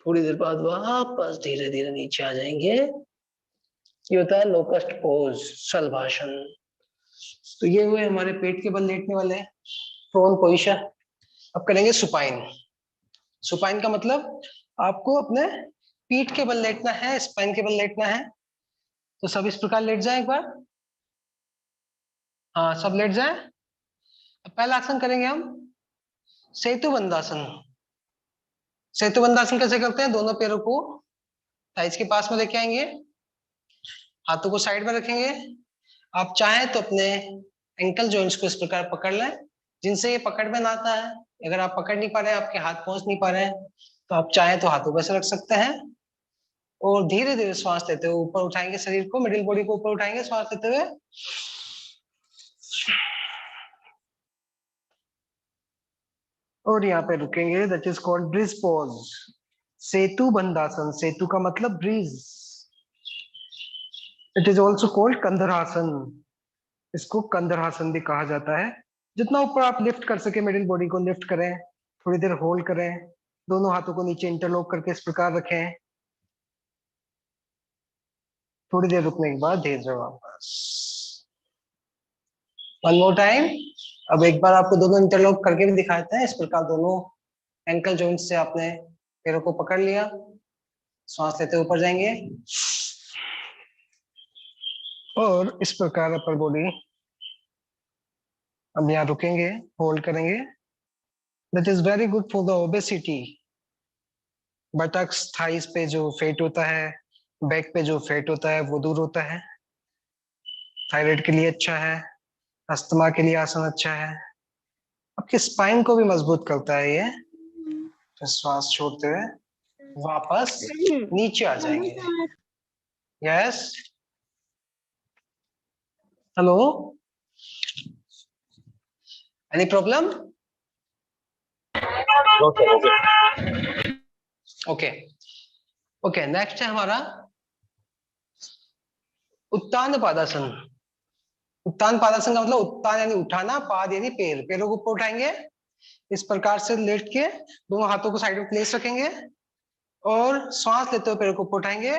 थोड़ी देर बाद वापस धीरे धीरे नीचे आ जाएंगे। ये होता है लोकस्ट पोज, शलभासन। तो ये हुए हमारे पेट के बल लेटने वाले प्रोन पोजीशन। अब करेंगे सुपाइन। सुपाइन का मतलब आपको अपने पीठ के बल लेटना है, स्पाइन के बल लेटना है। तो सब इस प्रकार लेट जाए एक बार। हाँ सब लेट जाए। अब पहला आसन करेंगे हम सेतु बंदासन। सेतु बंदासन कैसे करते हैं? दोनों पैरों को थाइस के पास में लेके आएंगे, हाथों को साइड में रखेंगे। आप चाहें तो अपने एंकल जॉइंट्स को इस प्रकार पकड़ लें, जिनसे ये पकड़ में ना आता है। अगर आप पकड़ नहीं पा रहे हैं, आपके हाथ पहुंच नहीं पा रहे हैं, तो आप चाहें तो हाथों को ऐसे रख सकते हैं और धीरे धीरे श्वास लेते हुए ऊपर उठाएंगे शरीर को, मिडिल बॉडी को ऊपर उठाएंगे श्वास लेते हुए। और यहाँ पे रुकेंगे, that is called bridge pose, Setu Bandhasana. सेतु का मतलब bridge. It is also called Kandharasana. इसको कंधरासन भी कहा जाता है। जितना ऊपर आप लिफ्ट कर सके मिडिल बॉडी को लिफ्ट करें, थोड़ी देर होल्ड करें, दोनों हाथों को नीचे इंटरलॉक करके इस प्रकार रखें। थोड़ी देर रुकने के बाद धीरे धीरे वापस। One more time. अब एक बार आपको दोनों इंटरलॉक करके भी दिखाते हैं। इस प्रकार दोनों एंकल जॉइंट से आपने पैरों को पकड़ लिया, श्वास लेते ऊपर जाएंगे और इस प्रकार अपर बॉडी। अब यहाँ रुकेंगे, होल्ड करेंगे। That is very good for the obesity. Buttocks thighs पे जो फैट होता है, बैक पे जो फैट होता है, वो दूर होता है। थायराइड के लिए अच्छा है, अस्थमा के लिए आसन अच्छा है, आपके स्पाइन को भी मजबूत करता है ये। तो श्वास छोड़ते हुए वापस नीचे आ जाएंगे। Yes, hello, any problem? Okay okay, next है हमारा उत्तान पादासन। उत्तान पादासन का मतलब उत्तान यानी उठाना, पाद यानी पैर। पैरों को ऊपर उठाएंगे इस प्रकार से लेट के, दोनों हाथों को साइड में प्लेस रखेंगे और श्वास लेते हुए पैरों को ऊपर उठाएंगे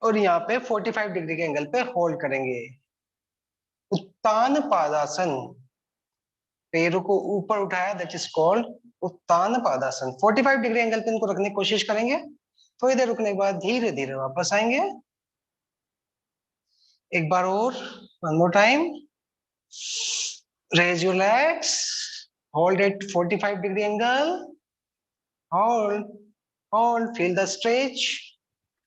और यहाँ पे 45 डिग्री के एंगल पे होल्ड करेंगे। उत्तान पादासन, पैरों को ऊपर उठाया, that is called Uttan Padasana. 45 degree angle पे इनको रखने की कोशिश करेंगे। थोड़ी देर रुकने के बाद धीरे धीरे वापस आएंगे। एक बार और, one more time. Raise your legs, hold at 45 degree angle, hold hold, feel the stretch.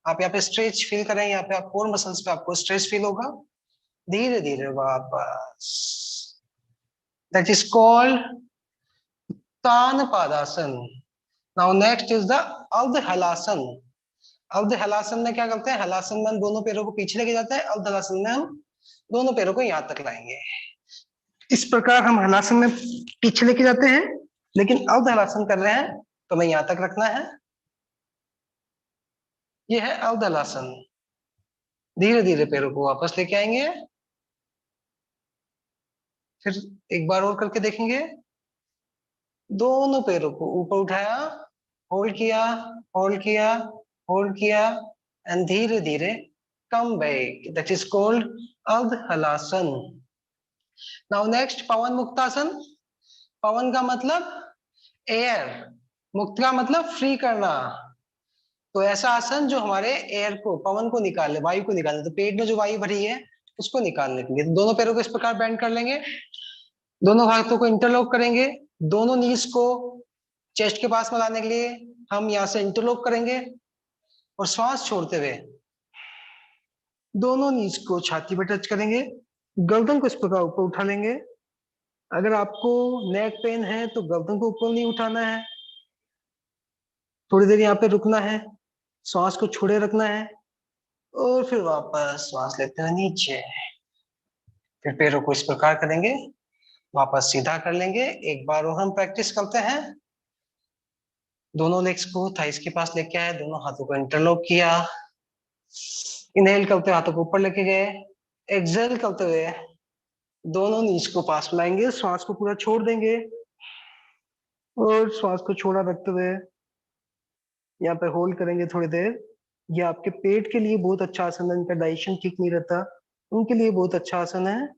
आप यहाँ पे स्ट्रेच फील करें, यहाँ पे आप कोर मसल्स पे आपको स्ट्रेच फील होगा। धीरे धीरे वापस, that is called Uttan Padasana. Now next is the Ardha Halasana. अर्ध हलासन में क्या करते हैं, हलासन में हम दोनों पैरों को पीछे लेके जाते हैं, अर्ध हलासन में हम दोनों पैरों को यहाँ तक लाएंगे। इस प्रकार हम हलासन में पीछे लेके जाते हैं, लेकिन अर्ध हलासन कर रहे हैं तो हमें यहाँ तक रखना है। ये है अर्ध हलासन। धीरे धीरे पैरों को वापस लेके आएंगे। फिर एक बार और करके देखेंगे। दोनों पैरों को ऊपर उठाया, होल्ड किया, होल्ड किया, होल्ड किया एंड धीरे धीरे come back. That is called अर्ध हलासन। नाउ नेक्स्ट पवन मुक्तासन। पवन का मतलब एयर, मुक्त का मतलब फ्री करना। तो ऐसा आसन जो हमारे एयर को, पवन को निकाले, वायु को निकाले, तो पेट में जो वायु भरी है उसको निकालने के लिए दोनों पैरों को इस प्रकार बेंड कर लेंगे, दोनों हाथों को इंटरलॉक करेंगे, दोनों नीज को चेस्ट के पास में लाने के लिए हम यहाँ से इंटरलॉक करेंगे और श्वास छोड़ते हुए दोनों नीज को छाती पर टच करेंगे, गर्दन को इस प्रकार ऊपर उठा लेंगे। अगर आपको नेक पेन है तो गर्दन को ऊपर नहीं उठाना है, थोड़ी देर यहाँ पे रुकना है, श्वास को छोड़े रखना है और फिर वापस श्वास लेते हुए नीचे। फिर पैरों को इस प्रकार करेंगे, वापस सीधा कर लेंगे। एक बार और हम प्रैक्टिस करते हैं। दोनों लेग्स को थाइस के पास लेके आए, दोनों हाथों को इंटरलॉक किया, इनहेल करते हुए हाथों को ऊपर लेके गए, एक्सहेल करते हुए दोनों नीज को पास लाएंगे, श्वास को पूरा छोड़ देंगे और श्वास को छोड़ा रखते हुए यहाँ पे होल्ड करेंगे थोड़ी देर। ये आपके पेट के लिए बहुत अच्छा आसन है, इनका डाइजेशन ठीक नहीं रहता, उनके लिए बहुत अच्छा आसन है।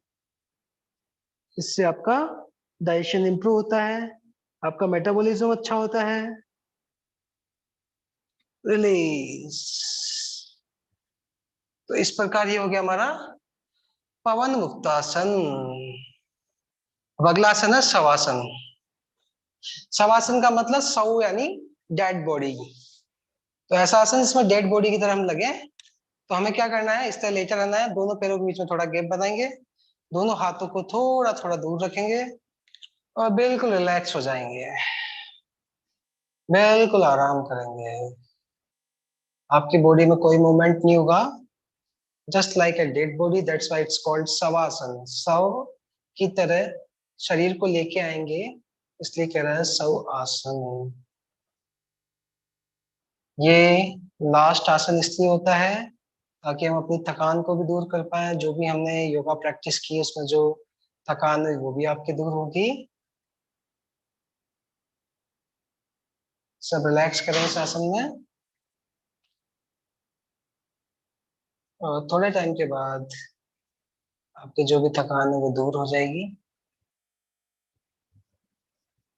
इससे आपका डाइजेशन इंप्रूव होता है, आपका मेटाबॉलिज्म अच्छा होता है। रिलीज। तो इस प्रकार ये हो गया हमारा पवन मुक्तासन। अगला आसन है शवासन। शवासन का मतलब शव यानी डेड बॉडी। तो ऐसा आसन जिसमें डेड बॉडी की तरह हम लगे। तो हमें क्या करना है, इस तरह लेटे रहना है, दोनों पैरों के बीच में थोड़ा गैप बनाएंगे, दोनों हाथों को थोड़ा थोड़ा दूर रखेंगे और बिल्कुल रिलैक्स हो जाएंगे, बिल्कुल आराम करेंगे। आपकी बॉडी में कोई मूवमेंट नहीं होगा, just like a dead body. That's why it's called shavasana. शव की तरह शरीर को लेके आएंगे, इसलिए कह रहा है शव आसन। ये लास्ट आसन इसलिए होता है ताकि हम अपनी थकान को भी दूर कर पाए। जो भी हमने योगा प्रैक्टिस की उसमें जो थकान है वो भी आपकी दूर होगी। सब रिलैक्स करें इस आसन में और थोड़े टाइम के बाद आपकी जो भी थकान है वो दूर हो जाएगी,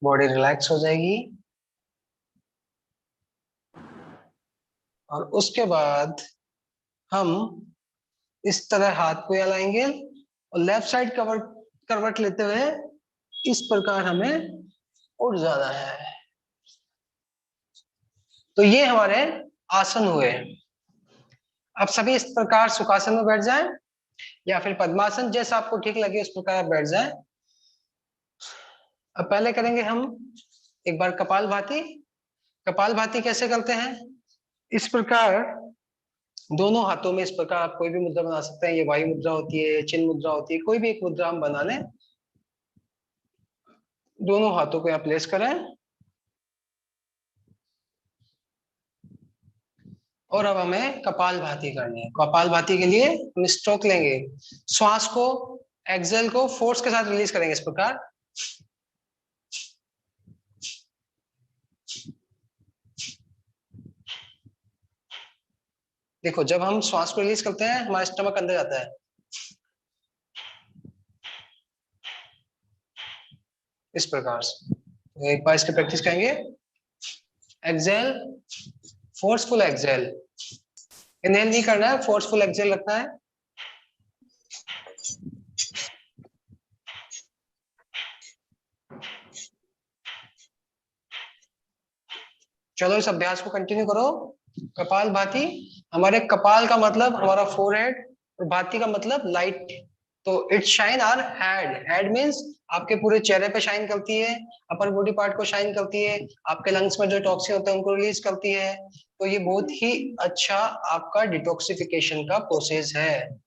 बॉडी रिलैक्स हो जाएगी। और उसके बाद हम इस तरह हाथ को हिलाएंगे और लेफ्ट साइड करवट लेते हुए इस प्रकार हमें उठ जाना है। तो ये हमारे आसन हुए। अब सभी इस प्रकार सुखासन में बैठ जाएं या फिर पद्मासन, जैसा आपको ठीक लगे उस प्रकार बैठ जाएं। अब पहले करेंगे हम एक बार कपालभाति। कपालभाति कैसे करते हैं, इस प्रकार दोनों हाथों में इस प्रकार आप कोई भी मुद्रा बना सकते हैं। ये वायु मुद्रा होती है, चिन्ह मुद्रा होती है, कोई भी एक मुद्रा हम बना लें। दोनों हाथों को यहाँ प्लेस करें और अब हमें कपालभाति करनी है। कपालभाति के लिए हम स्ट्रोक लेंगे, श्वास को, एक्सेल को फोर्स के साथ रिलीज करेंगे इस प्रकार। देखो जब हम श्वास को रिलीज करते हैं हमारा स्टमक अंदर जाता है, इस प्रकार से। एक बार इसकी प्रैक्टिस करेंगे। Excel, forceful Excel. इनहेल नहीं करना है, फोर्सफुल एक्सेल रखना है। चलो इस अभ्यास को कंटिन्यू करो। कपालभाति, हमारे कपाल का मतलब हमारा फोरहेड और भाती का मतलब लाइट। तो it shine our head. Head means आपके पूरे चेहरे पे शाइन करती है, अपर बॉडी पार्ट को शाइन करती है, आपके लंग्स में जो टॉक्सिन होते हैं उनको रिलीज करती है। तो ये बहुत ही अच्छा आपका डिटॉक्सिफिकेशन का प्रोसेस है।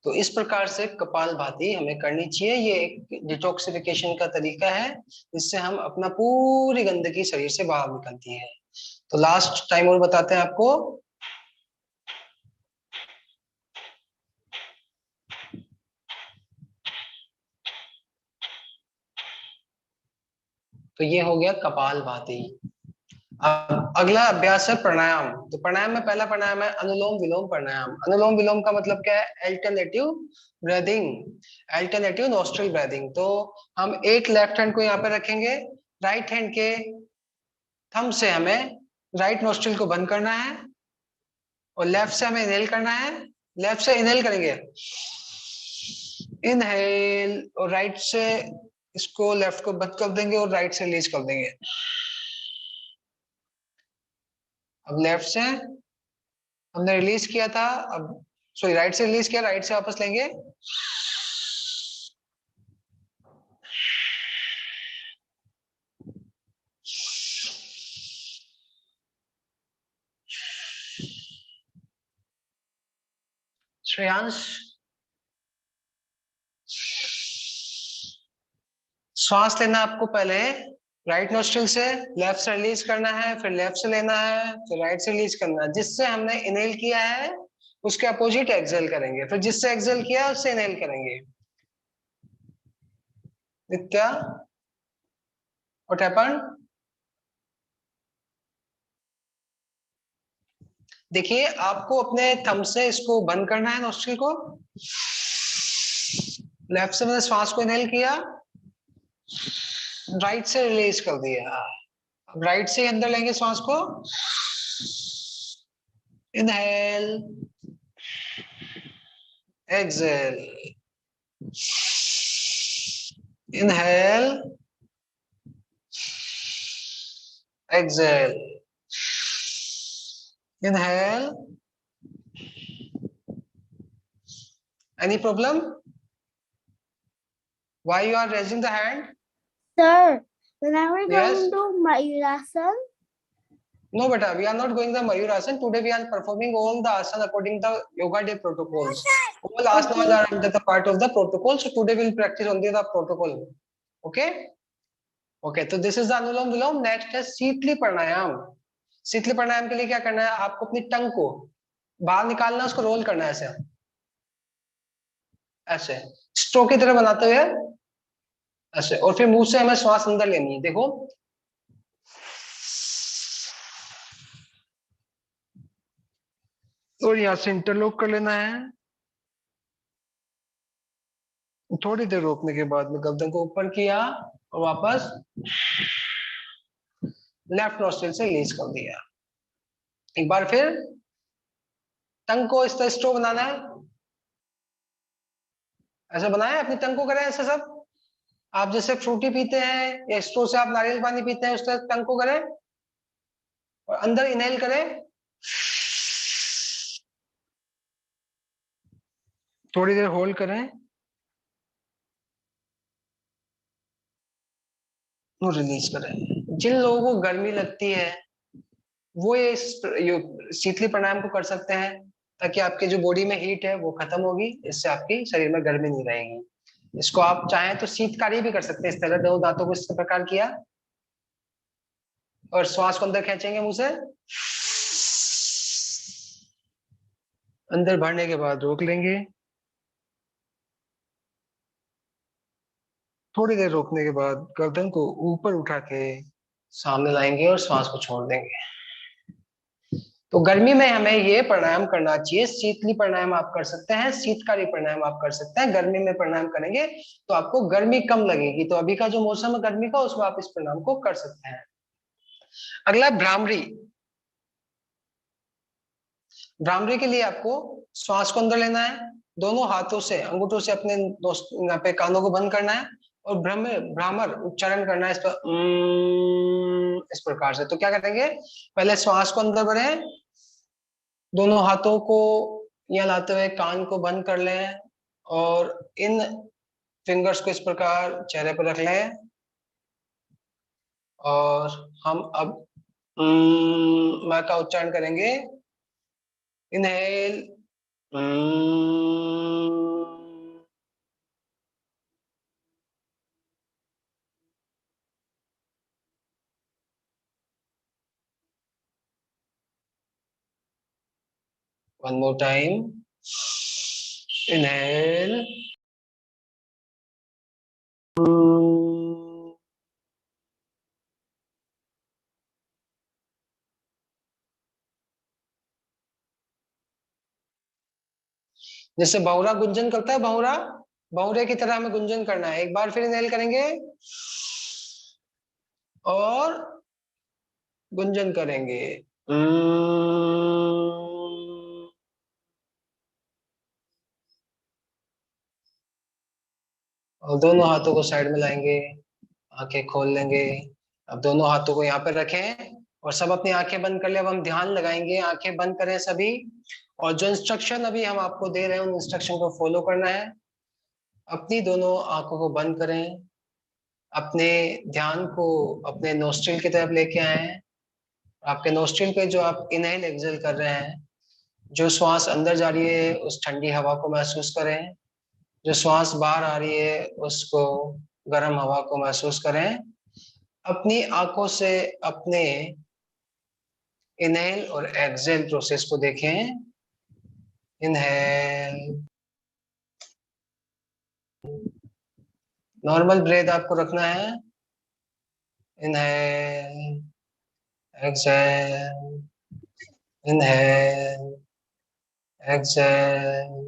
तो इस प्रकार से कपालभाति हमें करनी चाहिए। ये एक डिटॉक्सिफिकेशन का तरीका है, जिससे हम अपना पूरी गंदगी शरीर से बाहर निकलती है। तो लास्ट टाइम और बताते हैं आपको। तो ये हो गया कपालभाति। अब अगला अभ्यास है प्राणायाम। तो प्राणायाम में पहला प्राणायाम है अनुलोम विलोम प्राणायाम। अनुलोम विलोम का मतलब क्या है? Alternative breathing, alternative nostril breathing. तो हम एक लेफ्ट हैंड को यहाँ पे रखेंगे, राइट हैंड के थंब से हमें राइट नॉस्ट्रल को बंद करना है और लेफ्ट से हमें इनहेल करना है। लेफ्ट से इनहेल करेंगे, इनहेल, और राइट से इसको लेफ्ट को बंद कर देंगे और राइट से रिलीज कर देंगे। अब लेफ्ट से हमने रिलीज किया था, अब सॉरी राइट से रिलीज किया, राइट से वापस लेंगे। श्रेयांश, श्वास लेना आपको पहले राइट नोस्ट्रिल से, लेफ्ट से रिलीज करना है, फिर लेफ्ट से लेना है, फिर राइट से रिलीज करना है। जिससे हमने इनहेल किया है उसके अपोजिट एक्सहेल करेंगे, फिर जिससे एक्सहेल किया उससे इनहेल करेंगे। नित्या, व्हाट हैपेंड? देखिए आपको अपने थंब से इसको बंद करना है नोस्ट्रिल को। लेफ्ट से मैंने श्वास को इनहेल किया, राइट से रिलीज कर दिया। अब राइट से अंदर लेंगे श्वास को, inhale, exhale, inhale, exhale, inhale. Any problem? Why you are raising the hand? Sir, when are we Yes. going to Mayurasana? No, beta, we are not going the Mayurasana. Today we are performing all the asana according to the Yoga Day protocols. All asanas are under the part of the protocol. So today we will practice only the protocol. Okay? Okay. So this is the Anulom Vilom. Next is शीतली प्राणायाम। शीतली प्राणायाम के लिए क्या करना है? आपको अपनी टंग को बाहर निकालना, उसको रोल करना है ऐसे, ऐसे स्ट्रोक की तरह बनाते हुए ऐसे, और फिर मुंह से हमें श्वास अंदर लेनी है। देखो, और यहां से इंटरलॉक कर लेना है। थोड़ी देर रोकने के बाद में गर्दन को ऊपर किया और वापस लेफ्ट नोस्ट्रिल से रिलीज कर दिया। एक बार फिर टंग को इस तरह स्ट्रो बनाना है, ऐसा बनाया, अपनी टंग को करें ऐसे सब। आप जैसे फ्रूटी पीते हैं या स्ट्रो से आप नारियल पानी पीते हैं, उस तरह टंग को करें और अंदर इनहेल करें। थोड़ी देर होल्ड करें और रिलीज करें। जिन लोगों को गर्मी लगती है वो ये शीतली प्राणायाम को कर सकते हैं, ताकि आपके जो बॉडी में हीट है वो खत्म होगी, इससे आपके शरीर में गर्मी नहीं रहेगी। इसको आप चाहें तो शीतकारी भी कर सकते हैं। इस तरह दो दांतों को इस प्रकार किया और श्वास को अंदर खींचेंगे मुंह से, अंदर भरने के बाद रोक लेंगे। थोड़ी देर रोकने के बाद गर्दन को ऊपर उठा के सामने लाएंगे और श्वास को छोड़ देंगे। तो गर्मी में हमें ये प्राणायाम करना चाहिए। शीतली प्राणायाम आप कर सकते हैं, शीतकारी प्राणायाम आप कर सकते हैं। गर्मी में प्राणायाम करेंगे तो आपको गर्मी कम लगेगी। तो अभी का जो मौसम है गर्मी का, उसमें आप इस प्राणायाम को कर सकते हैं। अगला भ्रामरी। भ्रामरी के लिए आपको श्वास को अंदर लेना है, दोनों हाथों से अंगूठों से अपने यहाँ पे कानों को बंद करना है और भ्रामर उच्चारण करना है इस पर, इस प्रकार से। तो क्या करेंगे, पहले श्वास को अंदर भरें, दोनों हाथों को यहाँ लाते हुए कान को बंद कर लें और इन फिंगर्स को इस प्रकार चेहरे पर रख लें और हम अब म का उच्चारण करेंगे। Inhale, 1 more time. Inhale. जैसे भौरा गुंजन करता है, भौरा, भौरे की तरह हमें गुंजन करना है। एक बार फिर इनहेल करेंगे और गुंजन करेंगे। और दोनों हाथों को साइड में लाएंगे, आंखें खोल लेंगे। अब दोनों हाथों को यहाँ पर रखें और सब अपनी आंखें बंद कर ले। अब हम ध्यान लगाएंगे, आंखें बंद करें सभी, और जो इंस्ट्रक्शन अभी हम आपको दे रहे हैं उन इंस्ट्रक्शन को फॉलो करना है। अपनी दोनों आंखों को बंद करें, अपने ध्यान को अपने नोस्ट्रिल की तरफ लेके आए। आपके नोस्ट्रिल पे जो आप इनहेल एक्सहेल कर रहे हैं, जो श्वास अंदर जा रही है उस ठंडी हवा को महसूस करें, जो श्वास बाहर आ रही है उसको गर्म हवा को महसूस करें। अपनी आंखों से अपने इनहेल और एक्सहेल प्रोसेस को देखें। इनहेल, नॉर्मल ब्रेथ आपको रखना है। Inhale, exhale, inhale, exhale,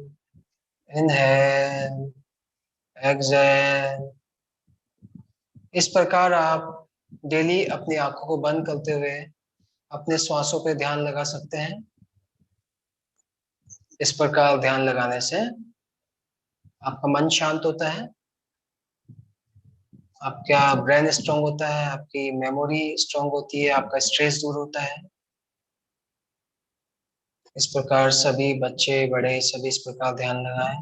inhale, exhale. इस प्रकार आप डेली अपनी आंखों को बंद करते हुए अपने श्वासों पे ध्यान लगा सकते हैं। इस प्रकार ध्यान लगाने से आपका मन शांत होता है, आपका ब्रेन स्ट्रांग होता है, आपकी मेमोरी स्ट्रांग होती है, आपका स्ट्रेस दूर होता है। इस प्रकार सभी बच्चे बड़े सभी इस प्रकार ध्यान लगाएं,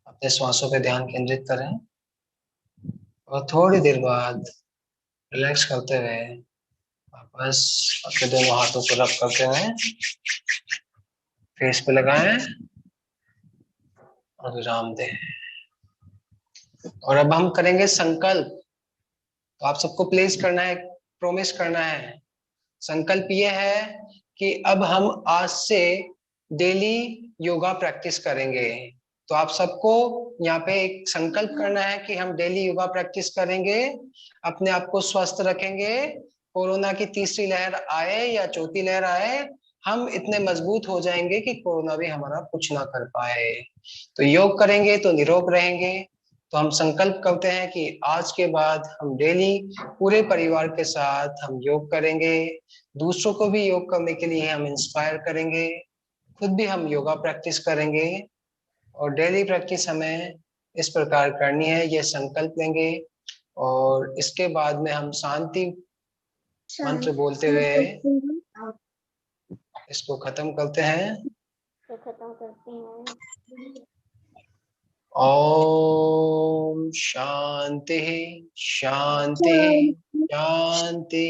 अपने श्वासों पे ध्यान केंद्रित करें और थोड़ी देर बाद रिलैक्स करते हुए वापस अपने दोनों हाथों को रब करते हुए फेस पे लगाएं और विराम दें। और अब हम करेंगे संकल्प। तो आप सबको प्लेस करना है, प्रॉमिस करना है। संकल्प ये है कि अब हम आज से डेली योगा प्रैक्टिस करेंगे। तो आप सबको यहाँ पे एक संकल्प करना है कि हम डेली योगा प्रैक्टिस करेंगे, अपने आप को स्वस्थ रखेंगे। कोरोना की तीसरी लहर आए या चौथी लहर आए, हम इतने मजबूत हो जाएंगे कि कोरोना भी हमारा कुछ ना कर पाए। तो योग करेंगे तो निरोग रहेंगे। तो हम संकल्प करते हैं कि आज के बाद हम डेली पूरे परिवार के साथ हम योग करेंगे, दूसरों को भी योग करने के लिए हम इंस्पायर करेंगे, खुद भी हम योगा प्रैक्टिस करेंगे और डेली प्रैक्टिस हमें इस प्रकार करनी है, ये संकल्प लेंगे। और इसके बाद में हम शांति मंत्र बोलते हुए इसको खत्म करते हैं। ओम शांति शांति शांति।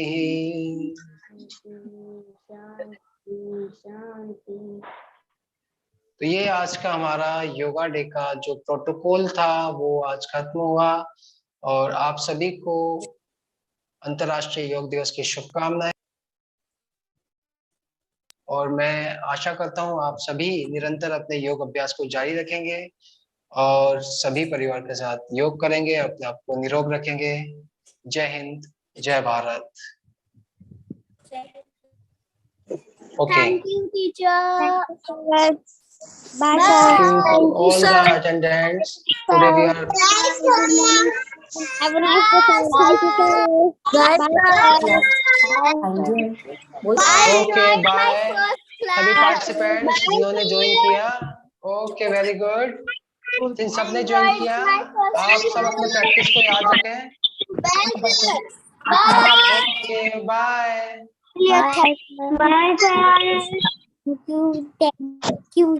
तो ये आज का हमारा योगा डे का जो प्रोटोकॉल था वो आज खत्म हुआ और आप सभी को अंतर्राष्ट्रीय योग दिवस की शुभकामनाएं। और मैं आशा करता हूँ आप सभी निरंतर अपने योग अभ्यास को जारी रखेंगे और सभी परिवार के साथ योग करेंगे, अपने आप को निरोग रखेंगे। जय हिंद, जय Bharat. Okay, Thank you, teacher. Bye to all the attendants. Today we are Have a nice day. okay. Bye. सभी पार्टिसिपेंट्स जिन्होंने ज्वाइन किया, ओके, वेरी गुड। जिन सबने ज्वाइन किया, आप सब अपने प्रैक्टिस को याद रखें। Okay, bye. Bye. Thank you.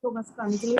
तो बस करने के लिए